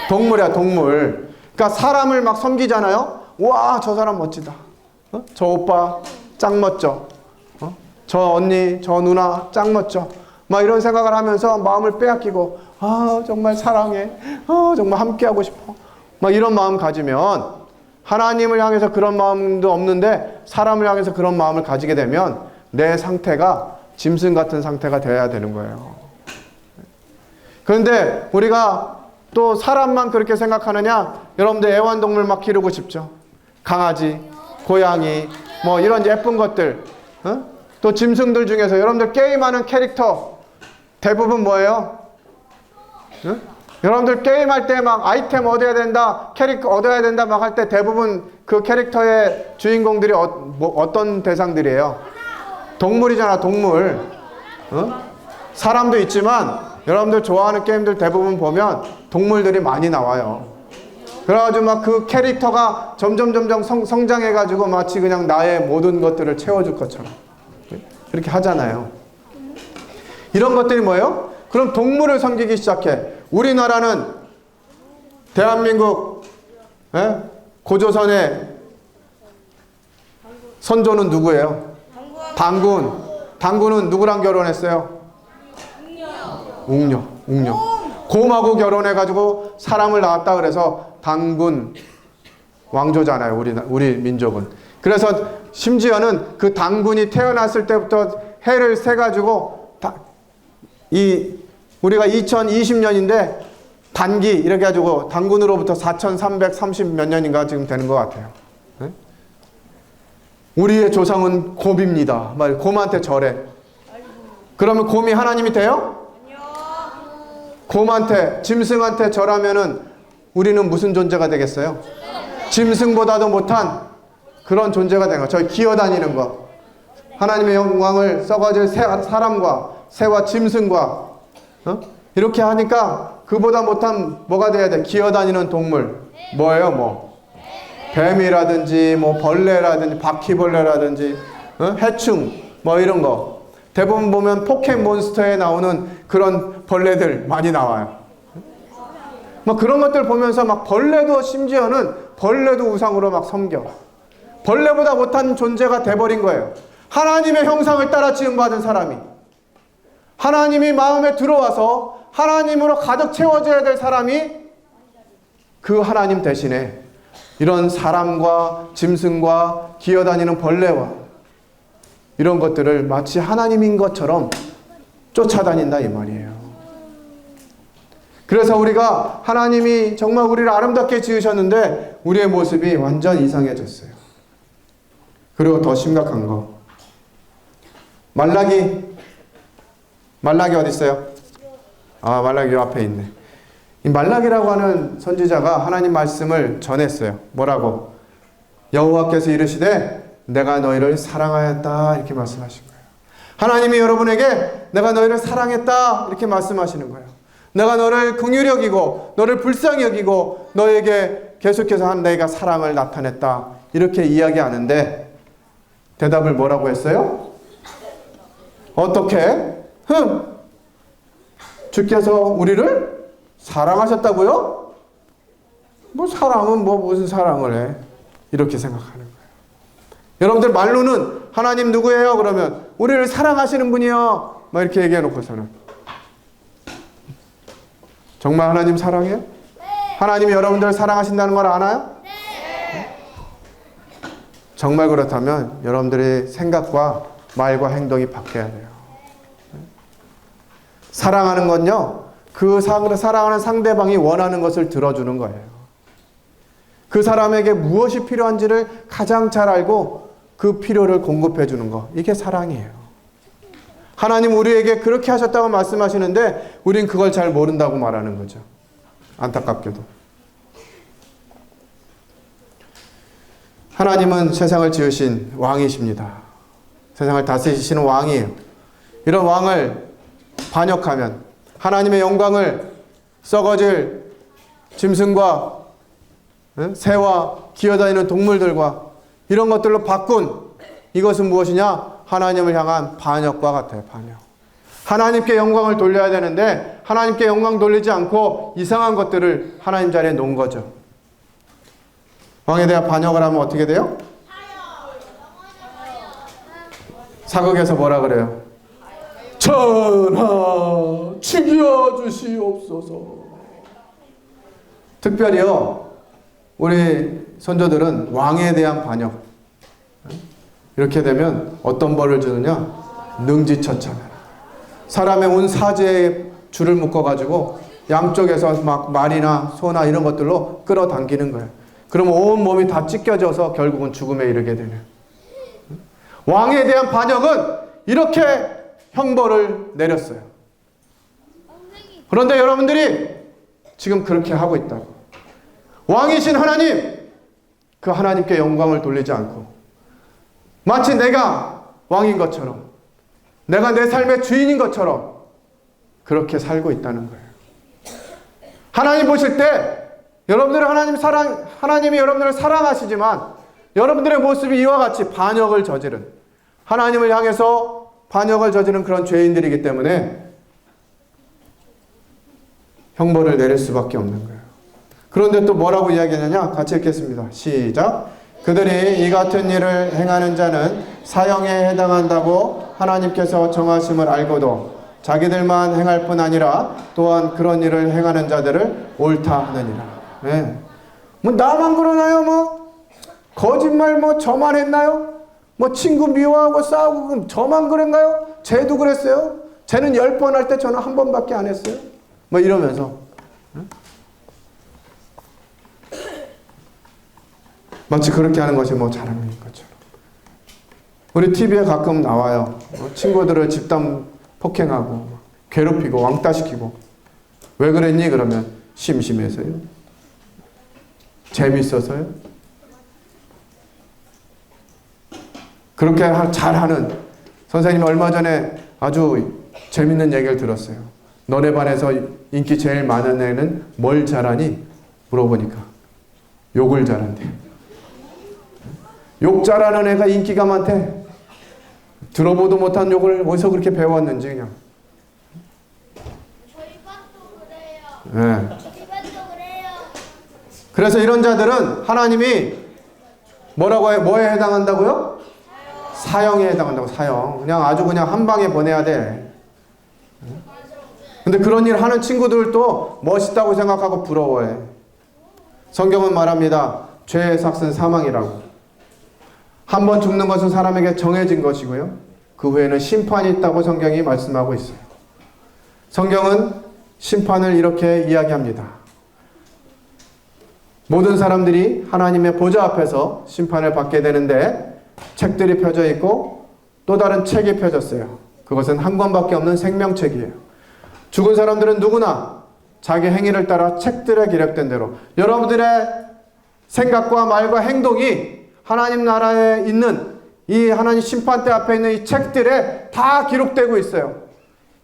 동물이야, 동물. 그러니까 사람을 막 섬기잖아요. 와, 저 사람 멋지다. 저 오빠 짱 멋져. 저 언니, 저 누나 짱 멋져. 막 이런 생각을 하면서 마음을 빼앗기고, 아, 정말 사랑해. 정말 함께하고 싶어. 막 이런 마음 가지면, 하나님을 향해서 그런 마음도 없는데 사람을 향해서 그런 마음을 가지게 되면 내 상태가 짐승 같은 상태가 되어야 되는 거예요. 그런데 우리가 또 사람만 그렇게 생각하느냐? 여러분들 애완동물 막 기르고 싶죠. 강아지, 고양이, 뭐 이런 예쁜 것들. 또 짐승들 중에서 여러분들 게임하는 캐릭터 대부분 뭐예요? 여러분들 게임할 때 막 아이템 얻어야 된다, 캐릭터 얻어야 된다 막 할 때 대부분 그 캐릭터의 주인공들이 어떤 대상들이에요? 동물이잖아, 동물. 사람도 있지만 여러분들 좋아하는 게임들 대부분 보면 동물들이 많이 나와요. 그래가지고 막 그 캐릭터가 점점 성장해가지고 마치 그냥 나의 모든 것들을 채워줄 것처럼 그렇게 하잖아요. 이런 것들이 뭐예요? 그럼 동물을 섬기기 시작해. 우리나라는 대한민국 고조선의 선조는 누구예요? 당군. 당군은 누구랑 결혼했어요? 웅녀. 곰하고 결혼해가지고 사람을 낳았다 그래서 당군 왕조잖아요. 우리 민족은. 그래서 심지어는 그 당군이 태어났을 때부터 해를 세가지고 우리가 2020년인데 단기 이렇게 가지고 당군으로부터 4330 몇 년인가 지금 되는 것 같아요. 네? 우리의 조상은 곰입니다. 말 곰한테 절해. 그러면 곰이 하나님이 돼요? 곰한테, 짐승한테 절하면은 우리는 무슨 존재가 되겠어요? 짐승보다도 못한 그런 존재가 되는 거. 저희 기어다니는 거. 하나님의 영광을 썩어질 사람과 새와 짐승과 이렇게 하니까 그보다 못한 뭐가 돼야 돼? 기어다니는 동물. 뭐예요? 뭐 뱀이라든지 뭐 벌레라든지 바퀴벌레라든지 해충 뭐 이런 거. 대부분 보면 포켓몬스터에 나오는 그런 벌레들 많이 나와요. 막 그런 것들 보면서 막 벌레도 심지어는 벌레도 우상으로 막 섬겨. 벌레보다 못한 존재가 돼버린 거예요. 하나님의 형상을 따라 지음받은 사람이. 하나님이 마음에 들어와서 하나님으로 가득 채워져야 될 사람이 그 하나님 대신에 이런 사람과 짐승과 기어다니는 벌레와 이런 것들을 마치 하나님인 것처럼 쫓아다닌다 이 말이에요. 그래서 우리가 하나님이 정말 우리를 아름답게 지으셨는데 우리의 모습이 완전 이상해졌어요. 그리고 더 심각한 거, 말라기 어디 있어요? 아, 말라기 요 앞에 있네. 이 말라기라고 하는 선지자가 하나님 말씀을 전했어요. 뭐라고? 여호와께서 이르시되 내가 너희를 사랑하였다 이렇게 말씀하신 거예요. 하나님이 여러분에게 내가 너희를 사랑했다 이렇게 말씀하시는 거예요. 내가 너를 긍휼히 여기고 너를 불쌍히 여기고 너에게 계속해서 내가 사랑을 나타냈다 이렇게 이야기하는데 대답을 뭐라고 했어요? 어떻게? 주께서 우리를 사랑하셨다고요? 뭐 사랑은 뭐 무슨 사랑을 해? 이렇게 생각하는 거예요. 여러분들 말로는 하나님 누구예요? 그러면 우리를 사랑하시는 분이요. 막 이렇게 얘기해 놓고서는 정말 하나님 사랑해요? 하나님이 여러분들을 사랑하신다는 걸 아나요? 정말 그렇다면 여러분들의 생각과 말과 행동이 바뀌어야 돼요. 사랑하는 건요, 그 사랑하는 상대방이 원하는 것을 들어주는 거예요. 그 사람에게 무엇이 필요한지를 가장 잘 알고 그 필요를 공급해 주는 거, 이게 사랑이에요. 하나님 우리에게 그렇게 하셨다고 말씀하시는데 우린 그걸 잘 모른다고 말하는 거죠. 안타깝게도. 하나님은 세상을 지으신 왕이십니다. 세상을 다스리시는 왕이에요. 이런 왕을 반역하면 하나님의 영광을 썩어질 짐승과 새와 기어다니는 동물들과 이런 것들로 바꾼 이것은 무엇이냐? 하나님을 향한 반역과 같아요. 반역. 하나님께 영광을 돌려야 되는데 하나님께 영광 돌리지 않고 이상한 것들을 하나님 자리에 놓은 거죠. 왕에 대한 반역을 하면 어떻게 돼요? 사극에서 뭐라 그래요? 전하 죽여주시옵소서. 특별히요 우리 선조들은 왕에 대한 반역 이렇게 되면 어떤 벌을 주느냐? 능지처참해. 사람의 온 사제에 줄을 묶어가지고 양쪽에서 막 말이나 소나 이런 것들로 끌어당기는 거예요. 그러면 온 몸이 다 찢겨져서 결국은 죽음에 이르게 되는. 왕에 대한 반역은 이렇게 형벌을 내렸어요. 그런데 여러분들이 지금 그렇게 하고 있다고. 왕이신 하나님, 그 하나님께 영광을 돌리지 않고 마치 내가 왕인 것처럼 내가 내 삶의 주인인 것처럼 그렇게 살고 있다는 거예요. 하나님 보실 때 여러분들은 하나님이 여러분들을 사랑하시지만 여러분들의 모습이 이와 같이 반역을 저지른 하나님을 향해서 반역을 저지른 그런 죄인들이기 때문에 형벌을 내릴 수밖에 없는 거예요. 그런데 또 뭐라고 이야기하느냐? 같이 읽겠습니다. 시작. 그들이 이 같은 일을 행하는 자는 사형에 해당한다고 하나님께서 정하심을 알고도 자기들만 행할 뿐 아니라 또한 그런 일을 행하는 자들을 옳다 하느니라. 네. 뭐 나만 그러나요? 뭐 거짓말 뭐 저만 했나요? 뭐 친구 미워하고 싸우고 저만 그런가요? 쟤도 그랬어요? 쟤는 10번 할 때 저는 한 번밖에 안 했어요? 뭐 이러면서 마치 그렇게 하는 것이 뭐 자랑인 것처럼. 우리 TV에 가끔 나와요. 친구들을 집단 폭행하고 괴롭히고 왕따시키고. 왜 그랬니? 그러면 심심해서요. 재밌어서요. 그렇게 잘하는 선생님이 얼마 전에 아주 재밌는 얘기를 들었어요. 너네 반에서 인기 제일 많은 애는 뭘 잘하니? 물어보니까 욕을 잘한대. 욕 잘하는 애가 인기가 많대. 들어보도 못한 욕을 어디서 그렇게 배웠는지 그냥. 저희 반도 그래요. 네. 저희 반도 그래요. 그래서 이런 자들은 하나님이 뭐에 해당한다고요? 사형에 해당한다고. 사형. 그냥 아주 그냥 한 방에 보내야 돼. 근데 그런 일 하는 친구들도 멋있다고 생각하고 부러워해. 성경은 말합니다. 죄의 삭은 사망이라고. 한 번 죽는 것은 사람에게 정해진 것이고요. 그 후에는 심판이 있다고 성경이 말씀하고 있어요. 성경은 심판을 이렇게 이야기합니다. 모든 사람들이 하나님의 보좌 앞에서 심판을 받게 되는데 책들이 펴져 있고 또 다른 책이 펴졌어요. 그것은 한 권밖에 없는 생명책이에요. 죽은 사람들은 누구나 자기 행위를 따라 책들에 기록된 대로 여러분들의 생각과 말과 행동이 하나님 나라에 있는 이 하나님 심판대 앞에 있는 이 책들에 다 기록되고 있어요.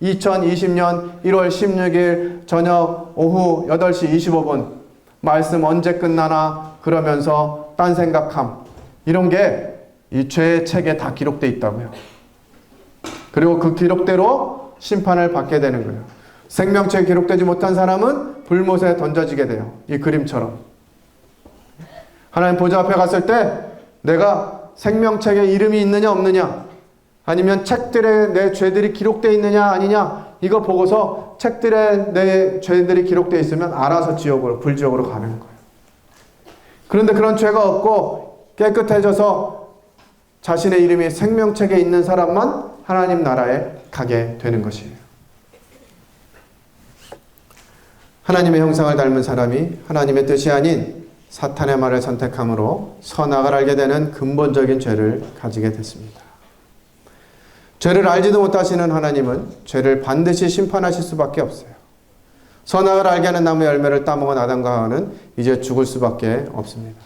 2020년 1월 16일 저녁 오후 8시 25분 말씀 언제 끝나나 그러면서 딴 생각함, 이런 게 이 죄의 책에 다 기록되어 있다고요. 그리고 그 기록대로 심판을 받게 되는 거예요. 생명책에 기록되지 못한 사람은 불못에 던져지게 돼요. 이 그림처럼. 하나님 보좌 앞에 갔을 때 내가 생명책에 이름이 있느냐 없느냐, 아니면 책들에 내 죄들이 기록되어 있느냐 아니냐, 이거 보고서 책들에 내 죄들이 기록되어 있으면 알아서 지옥으로, 불지옥으로 가는 거예요. 그런데 그런 죄가 없고 깨끗해져서 자신의 이름이 생명책에 있는 사람만 하나님 나라에 가게 되는 것이에요. 하나님의 형상을 닮은 사람이 하나님의 뜻이 아닌 사탄의 말을 선택함으로 선악을 알게 되는 근본적인 죄를 가지게 됐습니다. 죄를 알지도 못하시는 하나님은 죄를 반드시 심판하실 수밖에 없어요. 선악을 알게 하는 나무 열매를 따먹은 아담과 하와는 이제 죽을 수밖에 없습니다.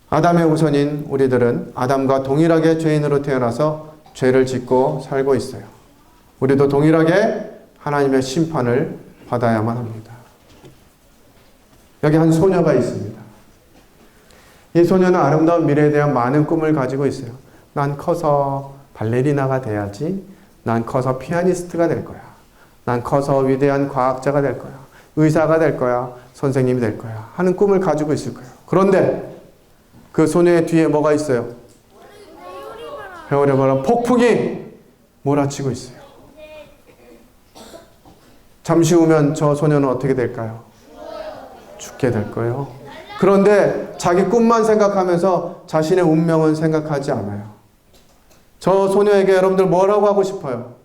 아담의 후손인 우리들은 아담과 동일하게 죄인으로 태어나서 죄를 짓고 살고 있어요. 우리도 동일하게 하나님의 심판을 받아야만 합니다. 여기 한 소녀가 있습니다. 이 소녀는 아름다운 미래에 대한 많은 꿈을 가지고 있어요. 난 커서 발레리나가 돼야지. 난 커서 피아니스트가 될 거야. 난 커서 위대한 과학자가 될 거야. 의사가 될 거야. 선생님이 될 거야. 하는 꿈을 가지고 있을 거예요. 그런데 그 소녀의 뒤에 뭐가 있어요? 회오리 바람, 폭풍이 몰아치고 있어요. 잠시 후면 저 소녀는 어떻게 될까요? 죽게 될 거예요. 그런데 자기 꿈만 생각하면서 자신의 운명은 생각하지 않아요. 저 소녀에게 여러분들 뭐라고 하고 싶어요?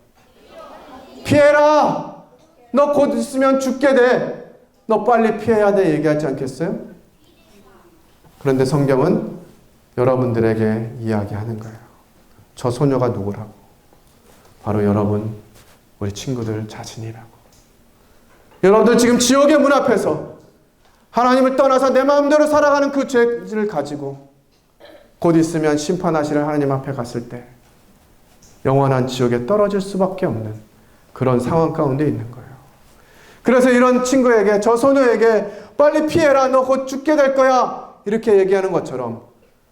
피해라! 너 곧 있으면 죽게 돼. 너 빨리 피해야 돼. 얘기하지 않겠어요? 그런데 성경은 여러분들에게 이야기하는 거예요. 저 소녀가 누구라고? 바로 여러분, 우리 친구들 자신이라고. 여러분들 지금 지옥의 문 앞에서 하나님을 떠나서 내 마음대로 살아가는 그 죄를 가지고 곧 있으면 심판하시는 하나님 앞에 갔을 때 영원한 지옥에 떨어질 수밖에 없는 그런 상황 가운데 있는 거예요. 그래서 이런 친구에게, 저 소녀에게 빨리 피해라. 너 곧 죽게 될 거야. 이렇게 얘기하는 것처럼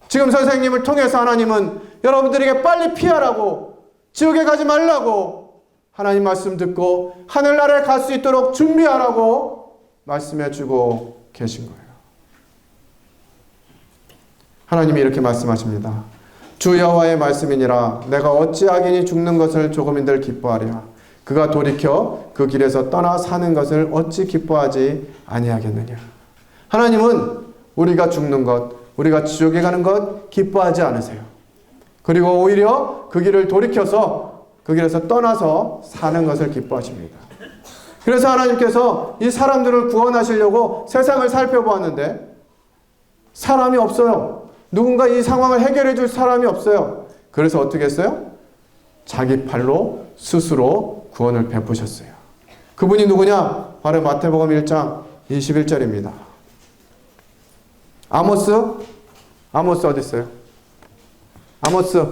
지금 선생님을 통해서 하나님은 여러분들에게 빨리 피하라고, 지옥에 가지 말라고, 하나님 말씀 듣고 하늘나라에 갈 수 있도록 준비하라고 말씀해 주고 계신 거예요. 하나님이 이렇게 말씀하십니다. 주 여호와의 말씀이니라. 내가 어찌 악인이 죽는 것을 조금인들 기뻐하랴. 그가 돌이켜 그 길에서 떠나 사는 것을 어찌 기뻐하지 아니하겠느냐. 하나님은 우리가 죽는 것, 우리가 지옥에 가는 것 기뻐하지 않으세요. 그리고 오히려 그 길을 돌이켜서 그 길에서 떠나서 사는 것을 기뻐하십니다. 그래서 하나님께서 이 사람들을 구원하시려고 세상을 살펴보았는데 사람이 없어요. 누군가 이 상황을 해결해 줄 사람이 없어요. 그래서 어떻게 했어요? 자기 팔로 스스로 구원을 베푸셨어요. 그분이 누구냐? 바로 마태복음 1장 21절입니다. 아모스 어디 있어요? 아모스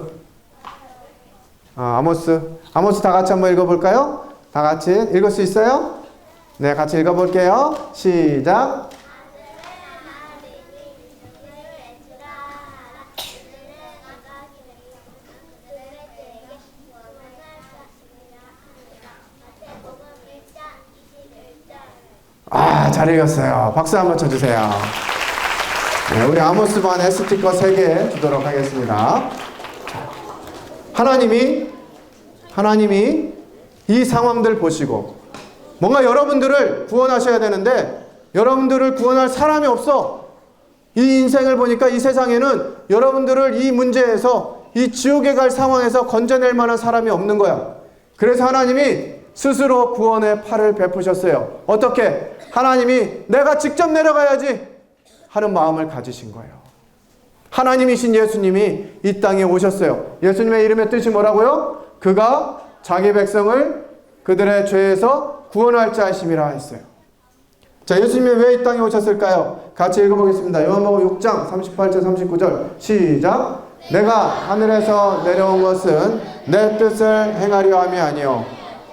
다 같이 한번 읽어볼까요? 다 같이 읽을 수 있어요? 네, 같이 읽어볼게요. 시작. 잘 읽었어요. 박수 한번 쳐주세요. 네, 우리 아모스 반에 스티커 3개 주도록 하겠습니다. 하나님이 이 상황들 보시고 뭔가 여러분들을 구원하셔야 되는데 여러분들을 구원할 사람이 없어. 이 인생을 보니까 이 세상에는 여러분들을 이 문제에서 이 지옥에 갈 상황에서 건져낼 만한 사람이 없는 거야. 그래서 하나님이 스스로 구원의 팔을 베푸셨어요. 어떻게? 하나님이 내가 직접 내려가야지 하는 마음을 가지신 거예요. 하나님이신 예수님이 이 땅에 오셨어요. 예수님의 이름의 뜻이 뭐라고요? 그가 자기 백성을 그들의 죄에서 구원할 자이심이라 했어요. 자, 예수님이 왜 이 땅에 오셨을까요? 같이 읽어보겠습니다. 요한복음 6장 38절 39절 시작. 내가 하늘에서 내려온 것은 내 뜻을 행하려 함이 아니요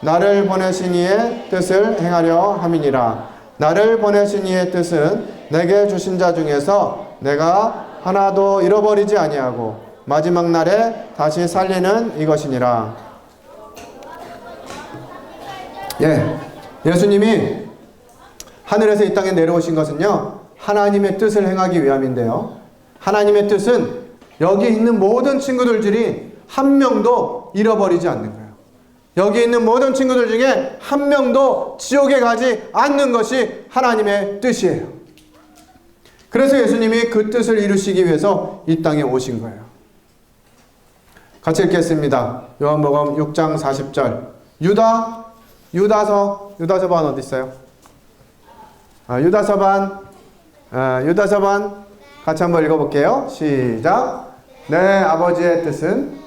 나를 보내신 이의 뜻을 행하려 함이니라. 나를 보내신 이의 뜻은 내게 주신 자 중에서 내가 하나도 잃어버리지 아니하고 마지막 날에 다시 살리는 이것이니라. 예, 예수님이 하늘에서 이 땅에 내려오신 것은요, 하나님의 뜻을 행하기 위함인데요. 하나님의 뜻은 여기 있는 모든 친구들이 한 명도 잃어버리지 않는 거예요. 여기 있는 모든 친구들 중에 한 명도 지옥에 가지 않는 것이 하나님의 뜻이에요. 그래서 예수님이 그 뜻을 이루시기 위해서 이 땅에 오신 거예요. 같이 읽겠습니다. 요한복음 6장 40절. 유다서반 어디 있어요? 유다서반 같이 한번 읽어볼게요. 시작. 내 아버지의 뜻은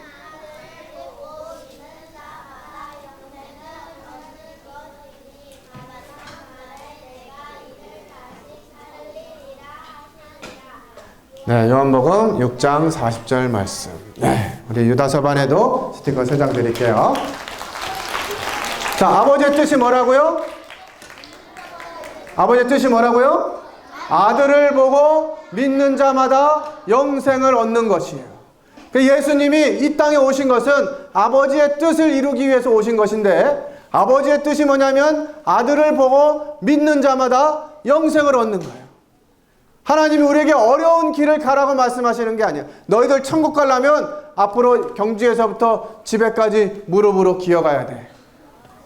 네, 요한복음 6장 40절 말씀. 네, 우리 유다서반에도 스티커 3장 드릴게요. 자, 아버지의 뜻이 뭐라고요? 아버지의 뜻이 뭐라고요? 아들을 보고 믿는 자마다 영생을 얻는 것이에요. 그 예수님이 이 땅에 오신 것은 아버지의 뜻을 이루기 위해서 오신 것인데 아버지의 뜻이 뭐냐면 아들을 보고 믿는 자마다 영생을 얻는 거예요. 하나님이 우리에게 어려운 길을 가라고 말씀하시는 게 아니에요. 너희들 천국 가려면 앞으로 경주에서부터 집에까지 무릎으로 기어가야 돼.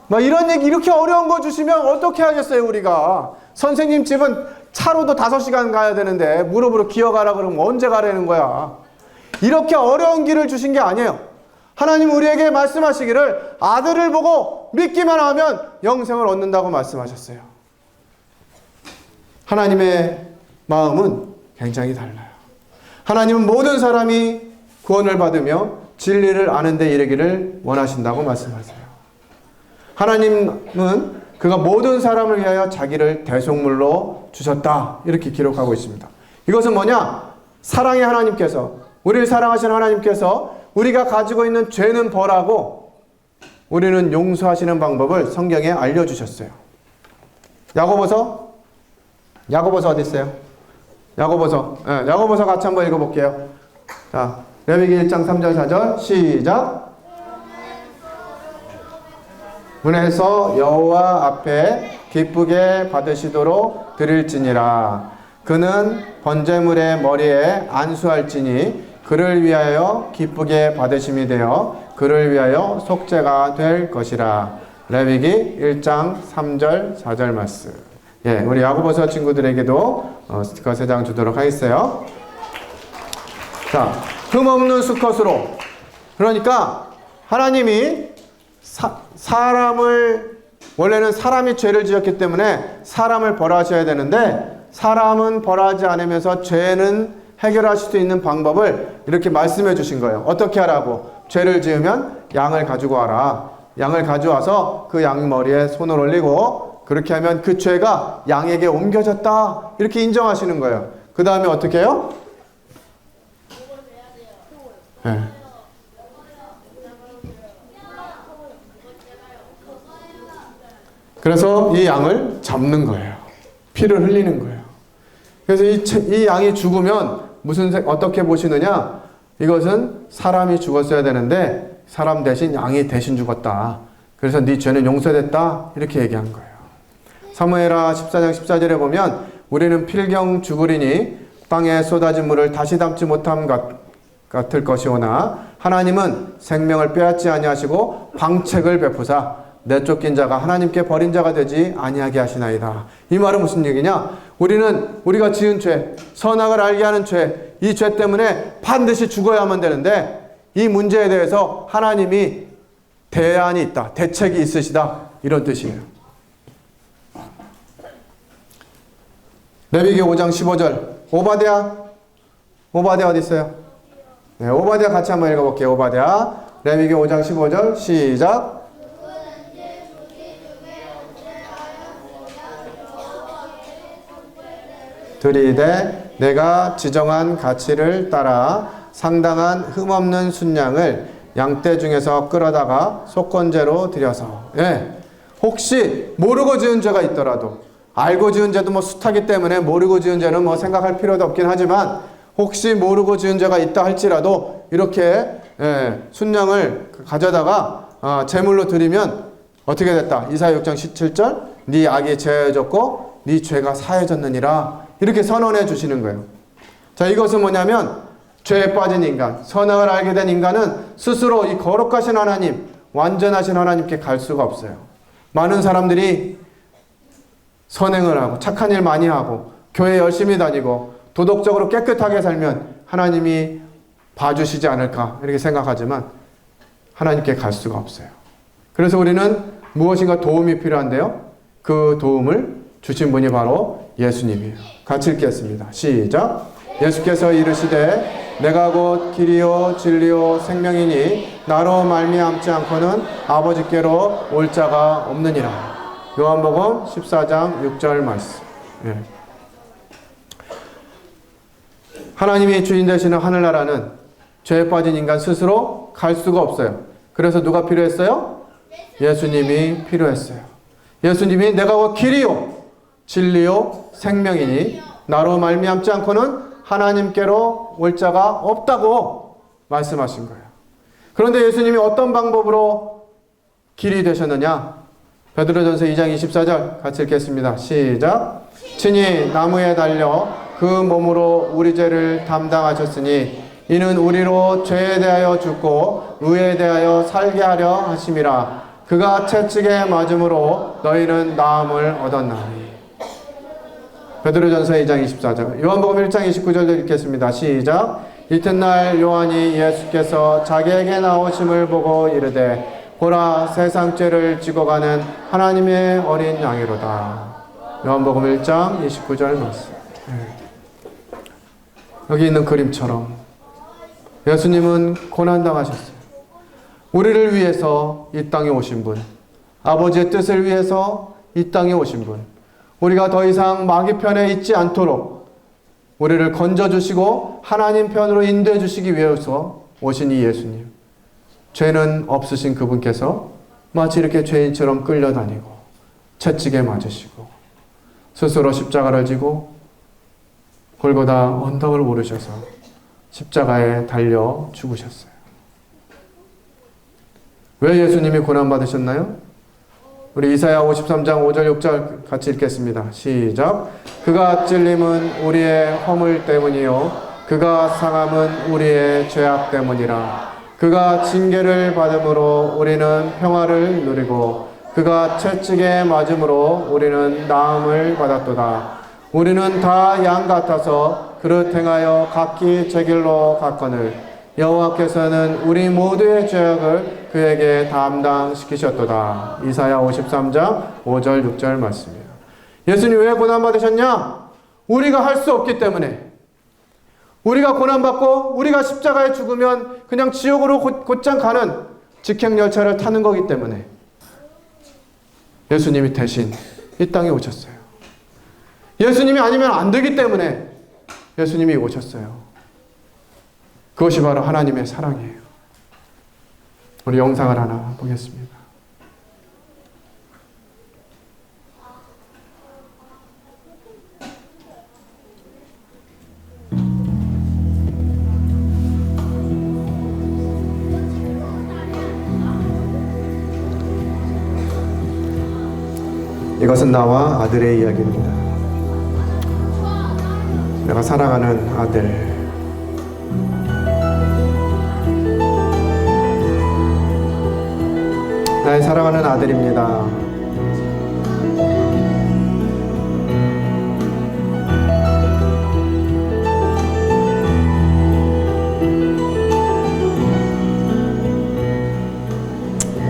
막 이런 얘기, 이렇게 어려운 거 주시면 어떻게 하겠어요, 우리가? 선생님 집은 차로도 5시간 가야 되는데 무릎으로 기어가라 그러면 언제 가라는 거야? 이렇게 어려운 길을 주신 게 아니에요. 하나님 우리에게 말씀하시기를 아들을 보고 믿기만 하면 영생을 얻는다고 말씀하셨어요. 하나님의 마음은 굉장히 달라요. 하나님은 모든 사람이 구원을 받으며 진리를 아는 데 이르기를 원하신다고 말씀하세요. 하나님은 그가 모든 사람을 위하여 자기를 대속물로 주셨다. 이렇게 기록하고 있습니다. 이것은 뭐냐? 사랑의 하나님께서, 우리를 사랑하시는 하나님께서 우리가 가지고 있는 죄는 벌하고 우리는 용서하시는 방법을 성경에 알려주셨어요. 야고보서 어디 있어요? 야고보서 같이 한번 읽어볼게요. 자, 레위기 1장 3절 4절 시작. 문에서 여호와 앞에 기쁘게 받으시도록 드릴지니라. 그는 번제물의 머리에 안수할지니 그를 위하여 기쁘게 받으심이 되어 그를 위하여 속죄가 될 것이라. 레위기 1장 3절 4절 말씀. 예, 우리 야고보서 친구들에게도 스티커 3장 주도록 하겠어요. 자, 흠없는 수컷으로. 그러니까 하나님이 원래는 사람이 죄를 지었기 때문에 사람을 벌하셔야 되는데 사람은 벌하지 않으면서 죄는 해결하실 수 있는 방법을 이렇게 말씀해 주신 거예요. 어떻게 하라고? 죄를 지으면 양을 가지고 와라. 양을 가져와서 그 양 머리에 손을 올리고 그렇게 하면 그 죄가 양에게 옮겨졌다. 이렇게 인정하시는 거예요. 그 다음에 어떻게 해요? 네. 그래서 이 양을 잡는 거예요. 피를 흘리는 거예요. 그래서 이 양이 죽으면 어떻게 보시느냐? 이것은 사람이 죽었어야 되는데 사람 대신 양이 대신 죽었다. 그래서 네 죄는 용서됐다. 이렇게 얘기한 거예요. 사무엘하 14장 14절에 보면 우리는 필경 죽으리니 땅에 쏟아진 물을 다시 담지 못함 같을 것이오나 하나님은 생명을 빼앗지 아니하시고 방책을 베푸사 내쫓긴 자가 하나님께 버린 자가 되지 아니하게 하시나이다. 이 말은 무슨 얘기냐? 우리가 지은 죄, 선악을 알게 하는 죄, 이 죄 때문에 반드시 죽어야만 되는데 이 문제에 대해서 하나님이 대안이 있다, 대책이 있으시다, 이런 뜻이에요. 레위기 5장 15절 오바댜 어디 있어요? 네, 오바댜 같이 한번 읽어볼게요. 오바댜 레위기 5장 15절 시작. 들이되 내가 지정한 가치를 따라 상당한 흠없는 순양을 양떼 중에서 끌어다가 속건제로 드려서, 예, 혹시 모르고 지은 죄가 있더라도, 알고 지은 죄도 뭐 숱하기 때문에 모르고 지은 죄는 뭐 생각할 필요도 없긴 하지만 혹시 모르고 지은 죄가 있다 할지라도 이렇게, 예, 순양을 가져다가 제물로 드리면 어떻게 됐다? 이사야 6장 17절 네 악이 제해졌고 네 죄가 사해졌느니라, 이렇게 선언해 주시는 거예요. 자, 이것은 뭐냐면 죄에 빠진 인간, 선악을 알게 된 인간은 스스로 이 거룩하신 하나님, 완전하신 하나님께 갈 수가 없어요. 많은 사람들이 선행을 하고 착한 일 많이 하고 교회 열심히 다니고 도덕적으로 깨끗하게 살면 하나님이 봐주시지 않을까 이렇게 생각하지만 하나님께 갈 수가 없어요. 그래서 우리는 무엇인가 도움이 필요한데요, 그 도움을 주신 분이 바로 예수님이에요. 같이 읽겠습니다. 시작. 예수께서 이르시되 내가 곧 길이요 진리요 생명이니 나로 말미암지 않고는 아버지께로 올 자가 없느니라. 요한복음 14장 6절 말씀. 예. 하나님이 주인 되시는 하늘나라는 죄에 빠진 인간 스스로 갈 수가 없어요. 그래서 누가 필요했어요? 예수님이 필요했어요. 예수님이 내가 곧 길이요 진리요 생명이니 나로 말미암지 않고는 하나님께로 올 자가 없다고 말씀하신 거예요. 그런데 예수님이 어떤 방법으로 길이 되셨느냐? 베드로전서 2장 24절 같이 읽겠습니다. 시작. 친히 나무에 달려 그 몸으로 우리 죄를 담당하셨으니 이는 우리로 죄에 대하여 죽고 의에 대하여 살게 하려 하심이라. 그가 채찍에 맞음으로 너희는 나음을 얻었나니. 베드로전서 2장 24절, 요한복음 1장 29절 읽겠습니다. 시작. 이튿날 요한이 예수께서 자기에게 나오심을 보고 이르되 보라 세상 죄를 지고 가는 하나님의 어린 양이로다. 요한복음 1장 29절 말씀. 여기 있는 그림처럼 예수님은 고난당하셨어요. 우리를 위해서 이 땅에 오신 분, 아버지의 뜻을 위해서 이 땅에 오신 분, 우리가 더 이상 마귀 편에 있지 않도록 우리를 건져주시고 하나님 편으로 인도해 주시기 위해서 오신 이 예수님, 죄는 없으신 그분께서 마치 이렇게 죄인처럼 끌려다니고 채찍에 맞으시고 스스로 십자가를 지고 골고다 언덕을 오르셔서 십자가에 달려 죽으셨어요. 왜 예수님이 고난받으셨나요? 우리 이사야 53장 5절 6절 같이 읽겠습니다. 시작. 그가 찔림은 우리의 허물 때문이요 그가 상함은 우리의 죄악 때문이라. 그가 징계를 받음으로 우리는 평화를 누리고 그가 채찍에 맞음으로 우리는 나음을 받았도다. 우리는 다 양 같아서 그릇 행하여 각기 제 길로 갔거늘 여호와께서는 우리 모두의 죄악을 그에게 담당시키셨도다. 이사야 53장 5절 6절 말씀이에요. 예수님 왜 고난받으셨냐? 우리가 할 수 없기 때문에. 우리가 고난받고 우리가 십자가에 죽으면 그냥 지옥으로 곧장 가는 직행열차를 타는 거기 때문에 예수님이 대신 이 땅에 오셨어요. 예수님이 아니면 안 되기 때문에 예수님이 오셨어요. 그것이 바로 하나님의 사랑이에요. 우리 영상을 하나 보겠습니다. 이것은 나와 아들의 이야기입니다. 내가 사랑하는 아들. 나의 사랑하는 아들입니다.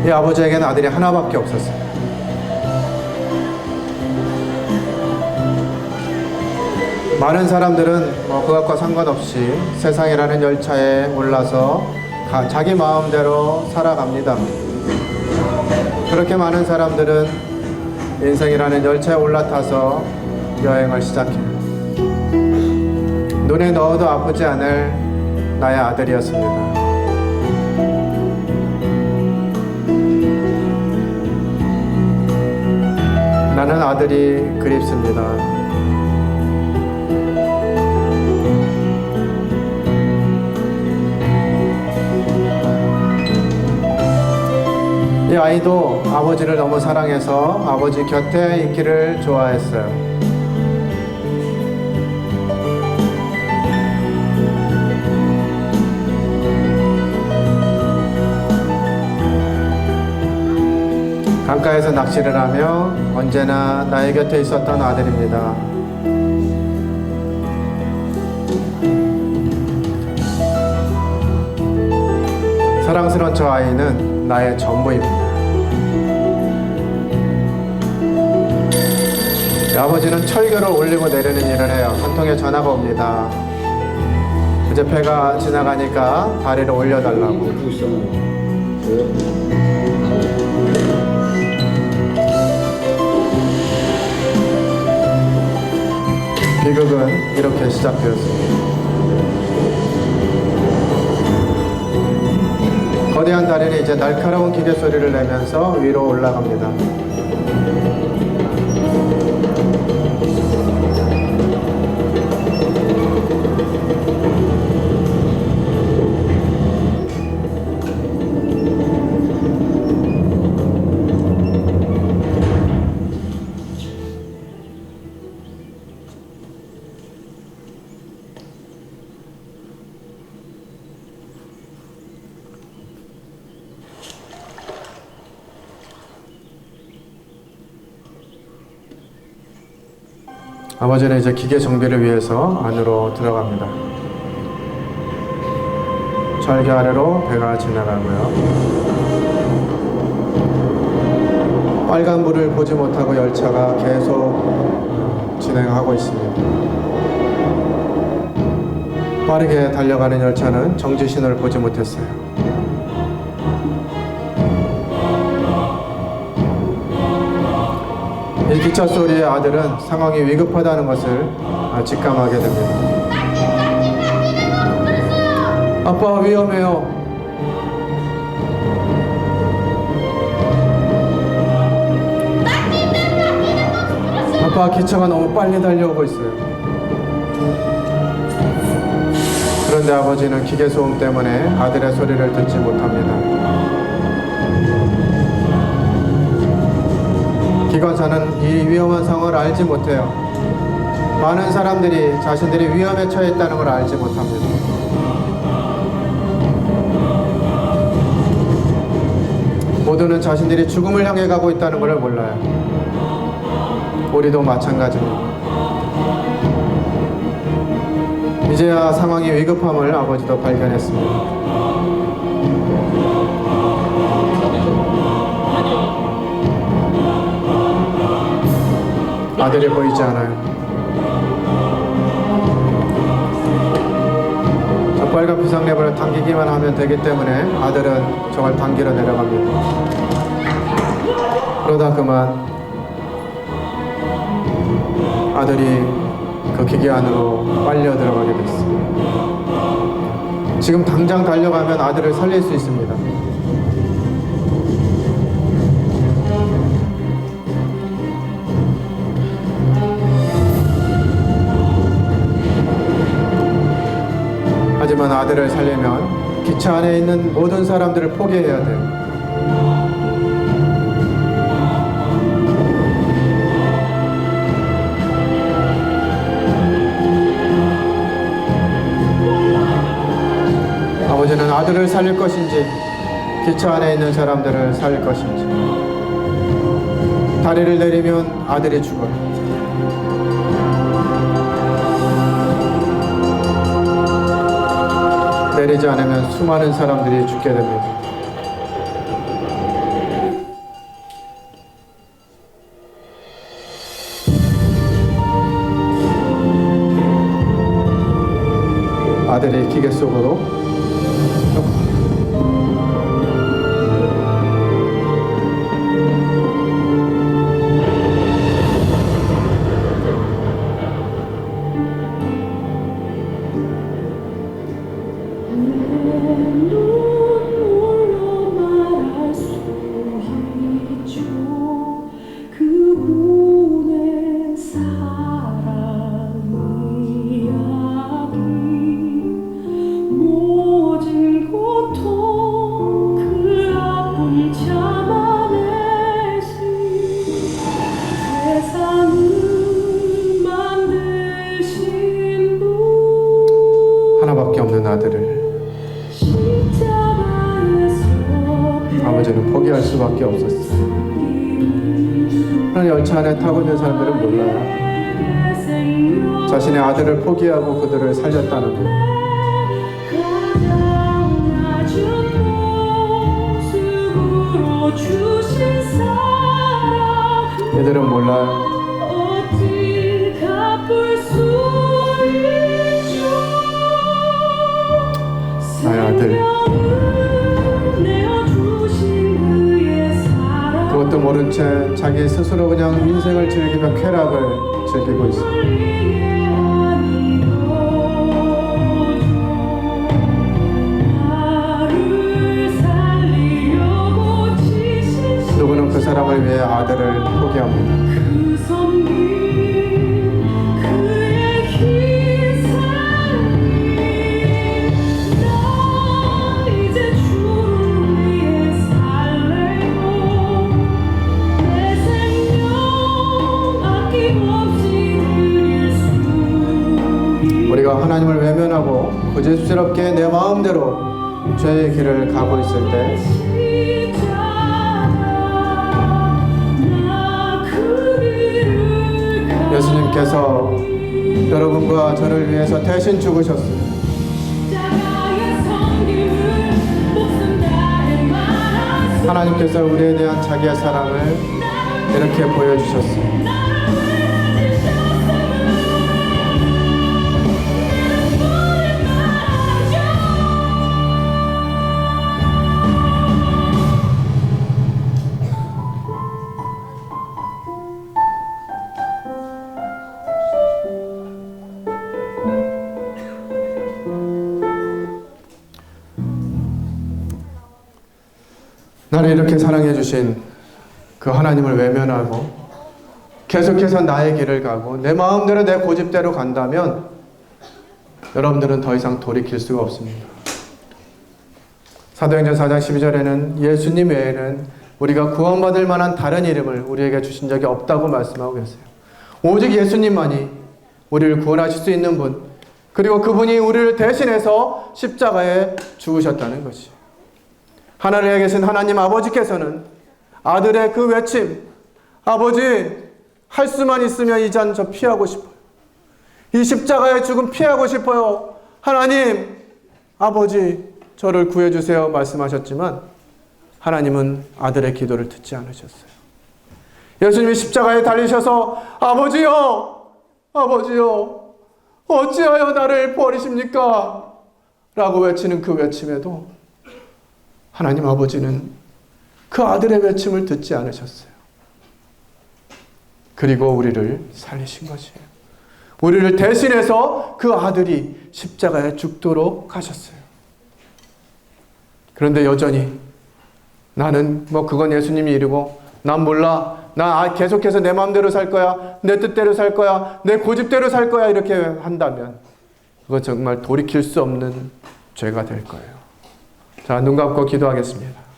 이 아버지에게는 아들이 하나밖에 없었어요. 많은 사람들은 그것과 상관없이 세상이라는 열차에 올라서 자기 마음대로 살아갑니다. 그렇게 많은 사람들은 인생이라는 열차에 올라타서 여행을 시작해요. 눈에 넣어도 아프지 않을 나의 아들이었습니다. 나는 아들이 그립습니다. 이 아이도 아버지를 너무 사랑해서 아버지 곁에 있기를 좋아했어요. 강가에서 낚시를 하며 언제나 나의 곁에 있었던 아들입니다. 사랑스러운 저 아이는 나의 전부입니다. 아버지는 철교를 올리고 내리는 일을 해요. 한 통의 전화가 옵니다. 이제 배가 지나가니까 다리를 올려달라고. 비극은 이렇게 시작되었습니다. 거대한 다리는 이제 날카로운 기계 소리를 내면서 위로 올라갑니다. 아버지는 이제 기계 정비를 위해서 안으로 들어갑니다. 절개 아래로 배가 지나가고요. 빨간 불을 보지 못하고 열차가 계속 진행하고 있습니다. 빠르게 달려가는 열차는 정지 신호를 보지 못했어요. 이 기차 소리에 아들은 상황이 위급하다는 것을 직감하게 됩니다. 아빠 위험해요. 아빠 기차가 너무 빨리 달려오고 있어요. 그런데 아버지는 기계 소음 때문에 아들의 소리를 듣지 못합니다. 기관사는 이 위험한 상황을 알지 못해요. 많은 사람들이 자신들이 위험에 처해 있다는 걸 알지 못합니다. 모두는 자신들이 죽음을 향해 가고 있다는 걸 몰라요. 우리도 마찬가지입니다. 이제야 상황이 위급함을 아버지도 발견했습니다. 아들이 보이지 않아요. 저 빨간 비상레버를 당기기만 하면 되기 때문에 아들은 저걸 당기러 내려갑니다. 그러다 그만 아들이 그 기계 안으로 빨려 들어가게 됐습니다. 지금 당장 달려가면 아들을 살릴 수 있습니다. 하지만 아들을 살리면 기차 안에 있는 모든 사람들을 포기해야 돼요. 아들을 살릴 것인지 기차 안에 있는 사람들을 살릴 것인지. 다리를 내리면 아들이 죽어요. 내리지 않으면 수많은 사람들이 죽게 됩니다. 아들이 기계 속으로 하나밖에 없는 아들을 아버지는 포기할 수밖에 없었어요. 그런 열차 안에 타고 있는 사람들은 몰라요. 자신의 아들을 포기하고 그들을 살렸다는 것. 얘들은 몰라요. 나의 아들, 그것도 모른 채 자기 스스로 그냥 인생을 즐기며 쾌락을 즐기고 있습니다. 누구는 그 사람을 위해 아들을 포기합니다. 우리가 하나님을 외면하고 거짓스럽게 내 마음대로 죄의 길을 가고 있을 때 예수님께서 여러분과 저를 위해서 대신 죽으셨어요. 하나님께서 우리에 대한 자기의 사랑을 이렇게 보여주셨어요. 나를 이렇게 사랑해 주신 그 하나님을 외면하고 계속해서 나의 길을 가고 내 마음대로 내 고집대로 간다면 여러분들은 더 이상 돌이킬 수가 없습니다. 사도행전 4장 12절에는 예수님 외에는 우리가 구원받을 만한 다른 이름을 우리에게 주신 적이 없다고 말씀하고 계세요. 오직 예수님만이 우리를 구원하실 수 있는 분, 그리고 그분이 우리를 대신해서 십자가에 죽으셨다는 것이. 하늘에 계신 하나님 아버지께서는 아들의 그 외침, 아버지 할 수만 있으면 이 잔 저 피하고 싶어요. 이 십자가의 죽음 피하고 싶어요. 하나님 아버지 저를 구해주세요 말씀하셨지만 하나님은 아들의 기도를 듣지 않으셨어요. 예수님이 십자가에 달리셔서 아버지요 아버지요 어찌하여 나를 버리십니까? 라고 외치는 그 외침에도 하나님 아버지는 그 아들의 외침을 듣지 않으셨어요. 그리고 우리를 살리신 것이에요. 우리를 대신해서 그 아들이 십자가에 죽도록 하셨어요. 그런데 여전히 나는 그건 예수님이 이르고 난 몰라. 나 계속해서 내 마음대로 살 거야. 내 뜻대로 살 거야. 내 고집대로 살 거야. 이렇게 한다면 그건 정말 돌이킬 수 없는 죄가 될 거예요. 자, 눈 감고 기도하겠습니다.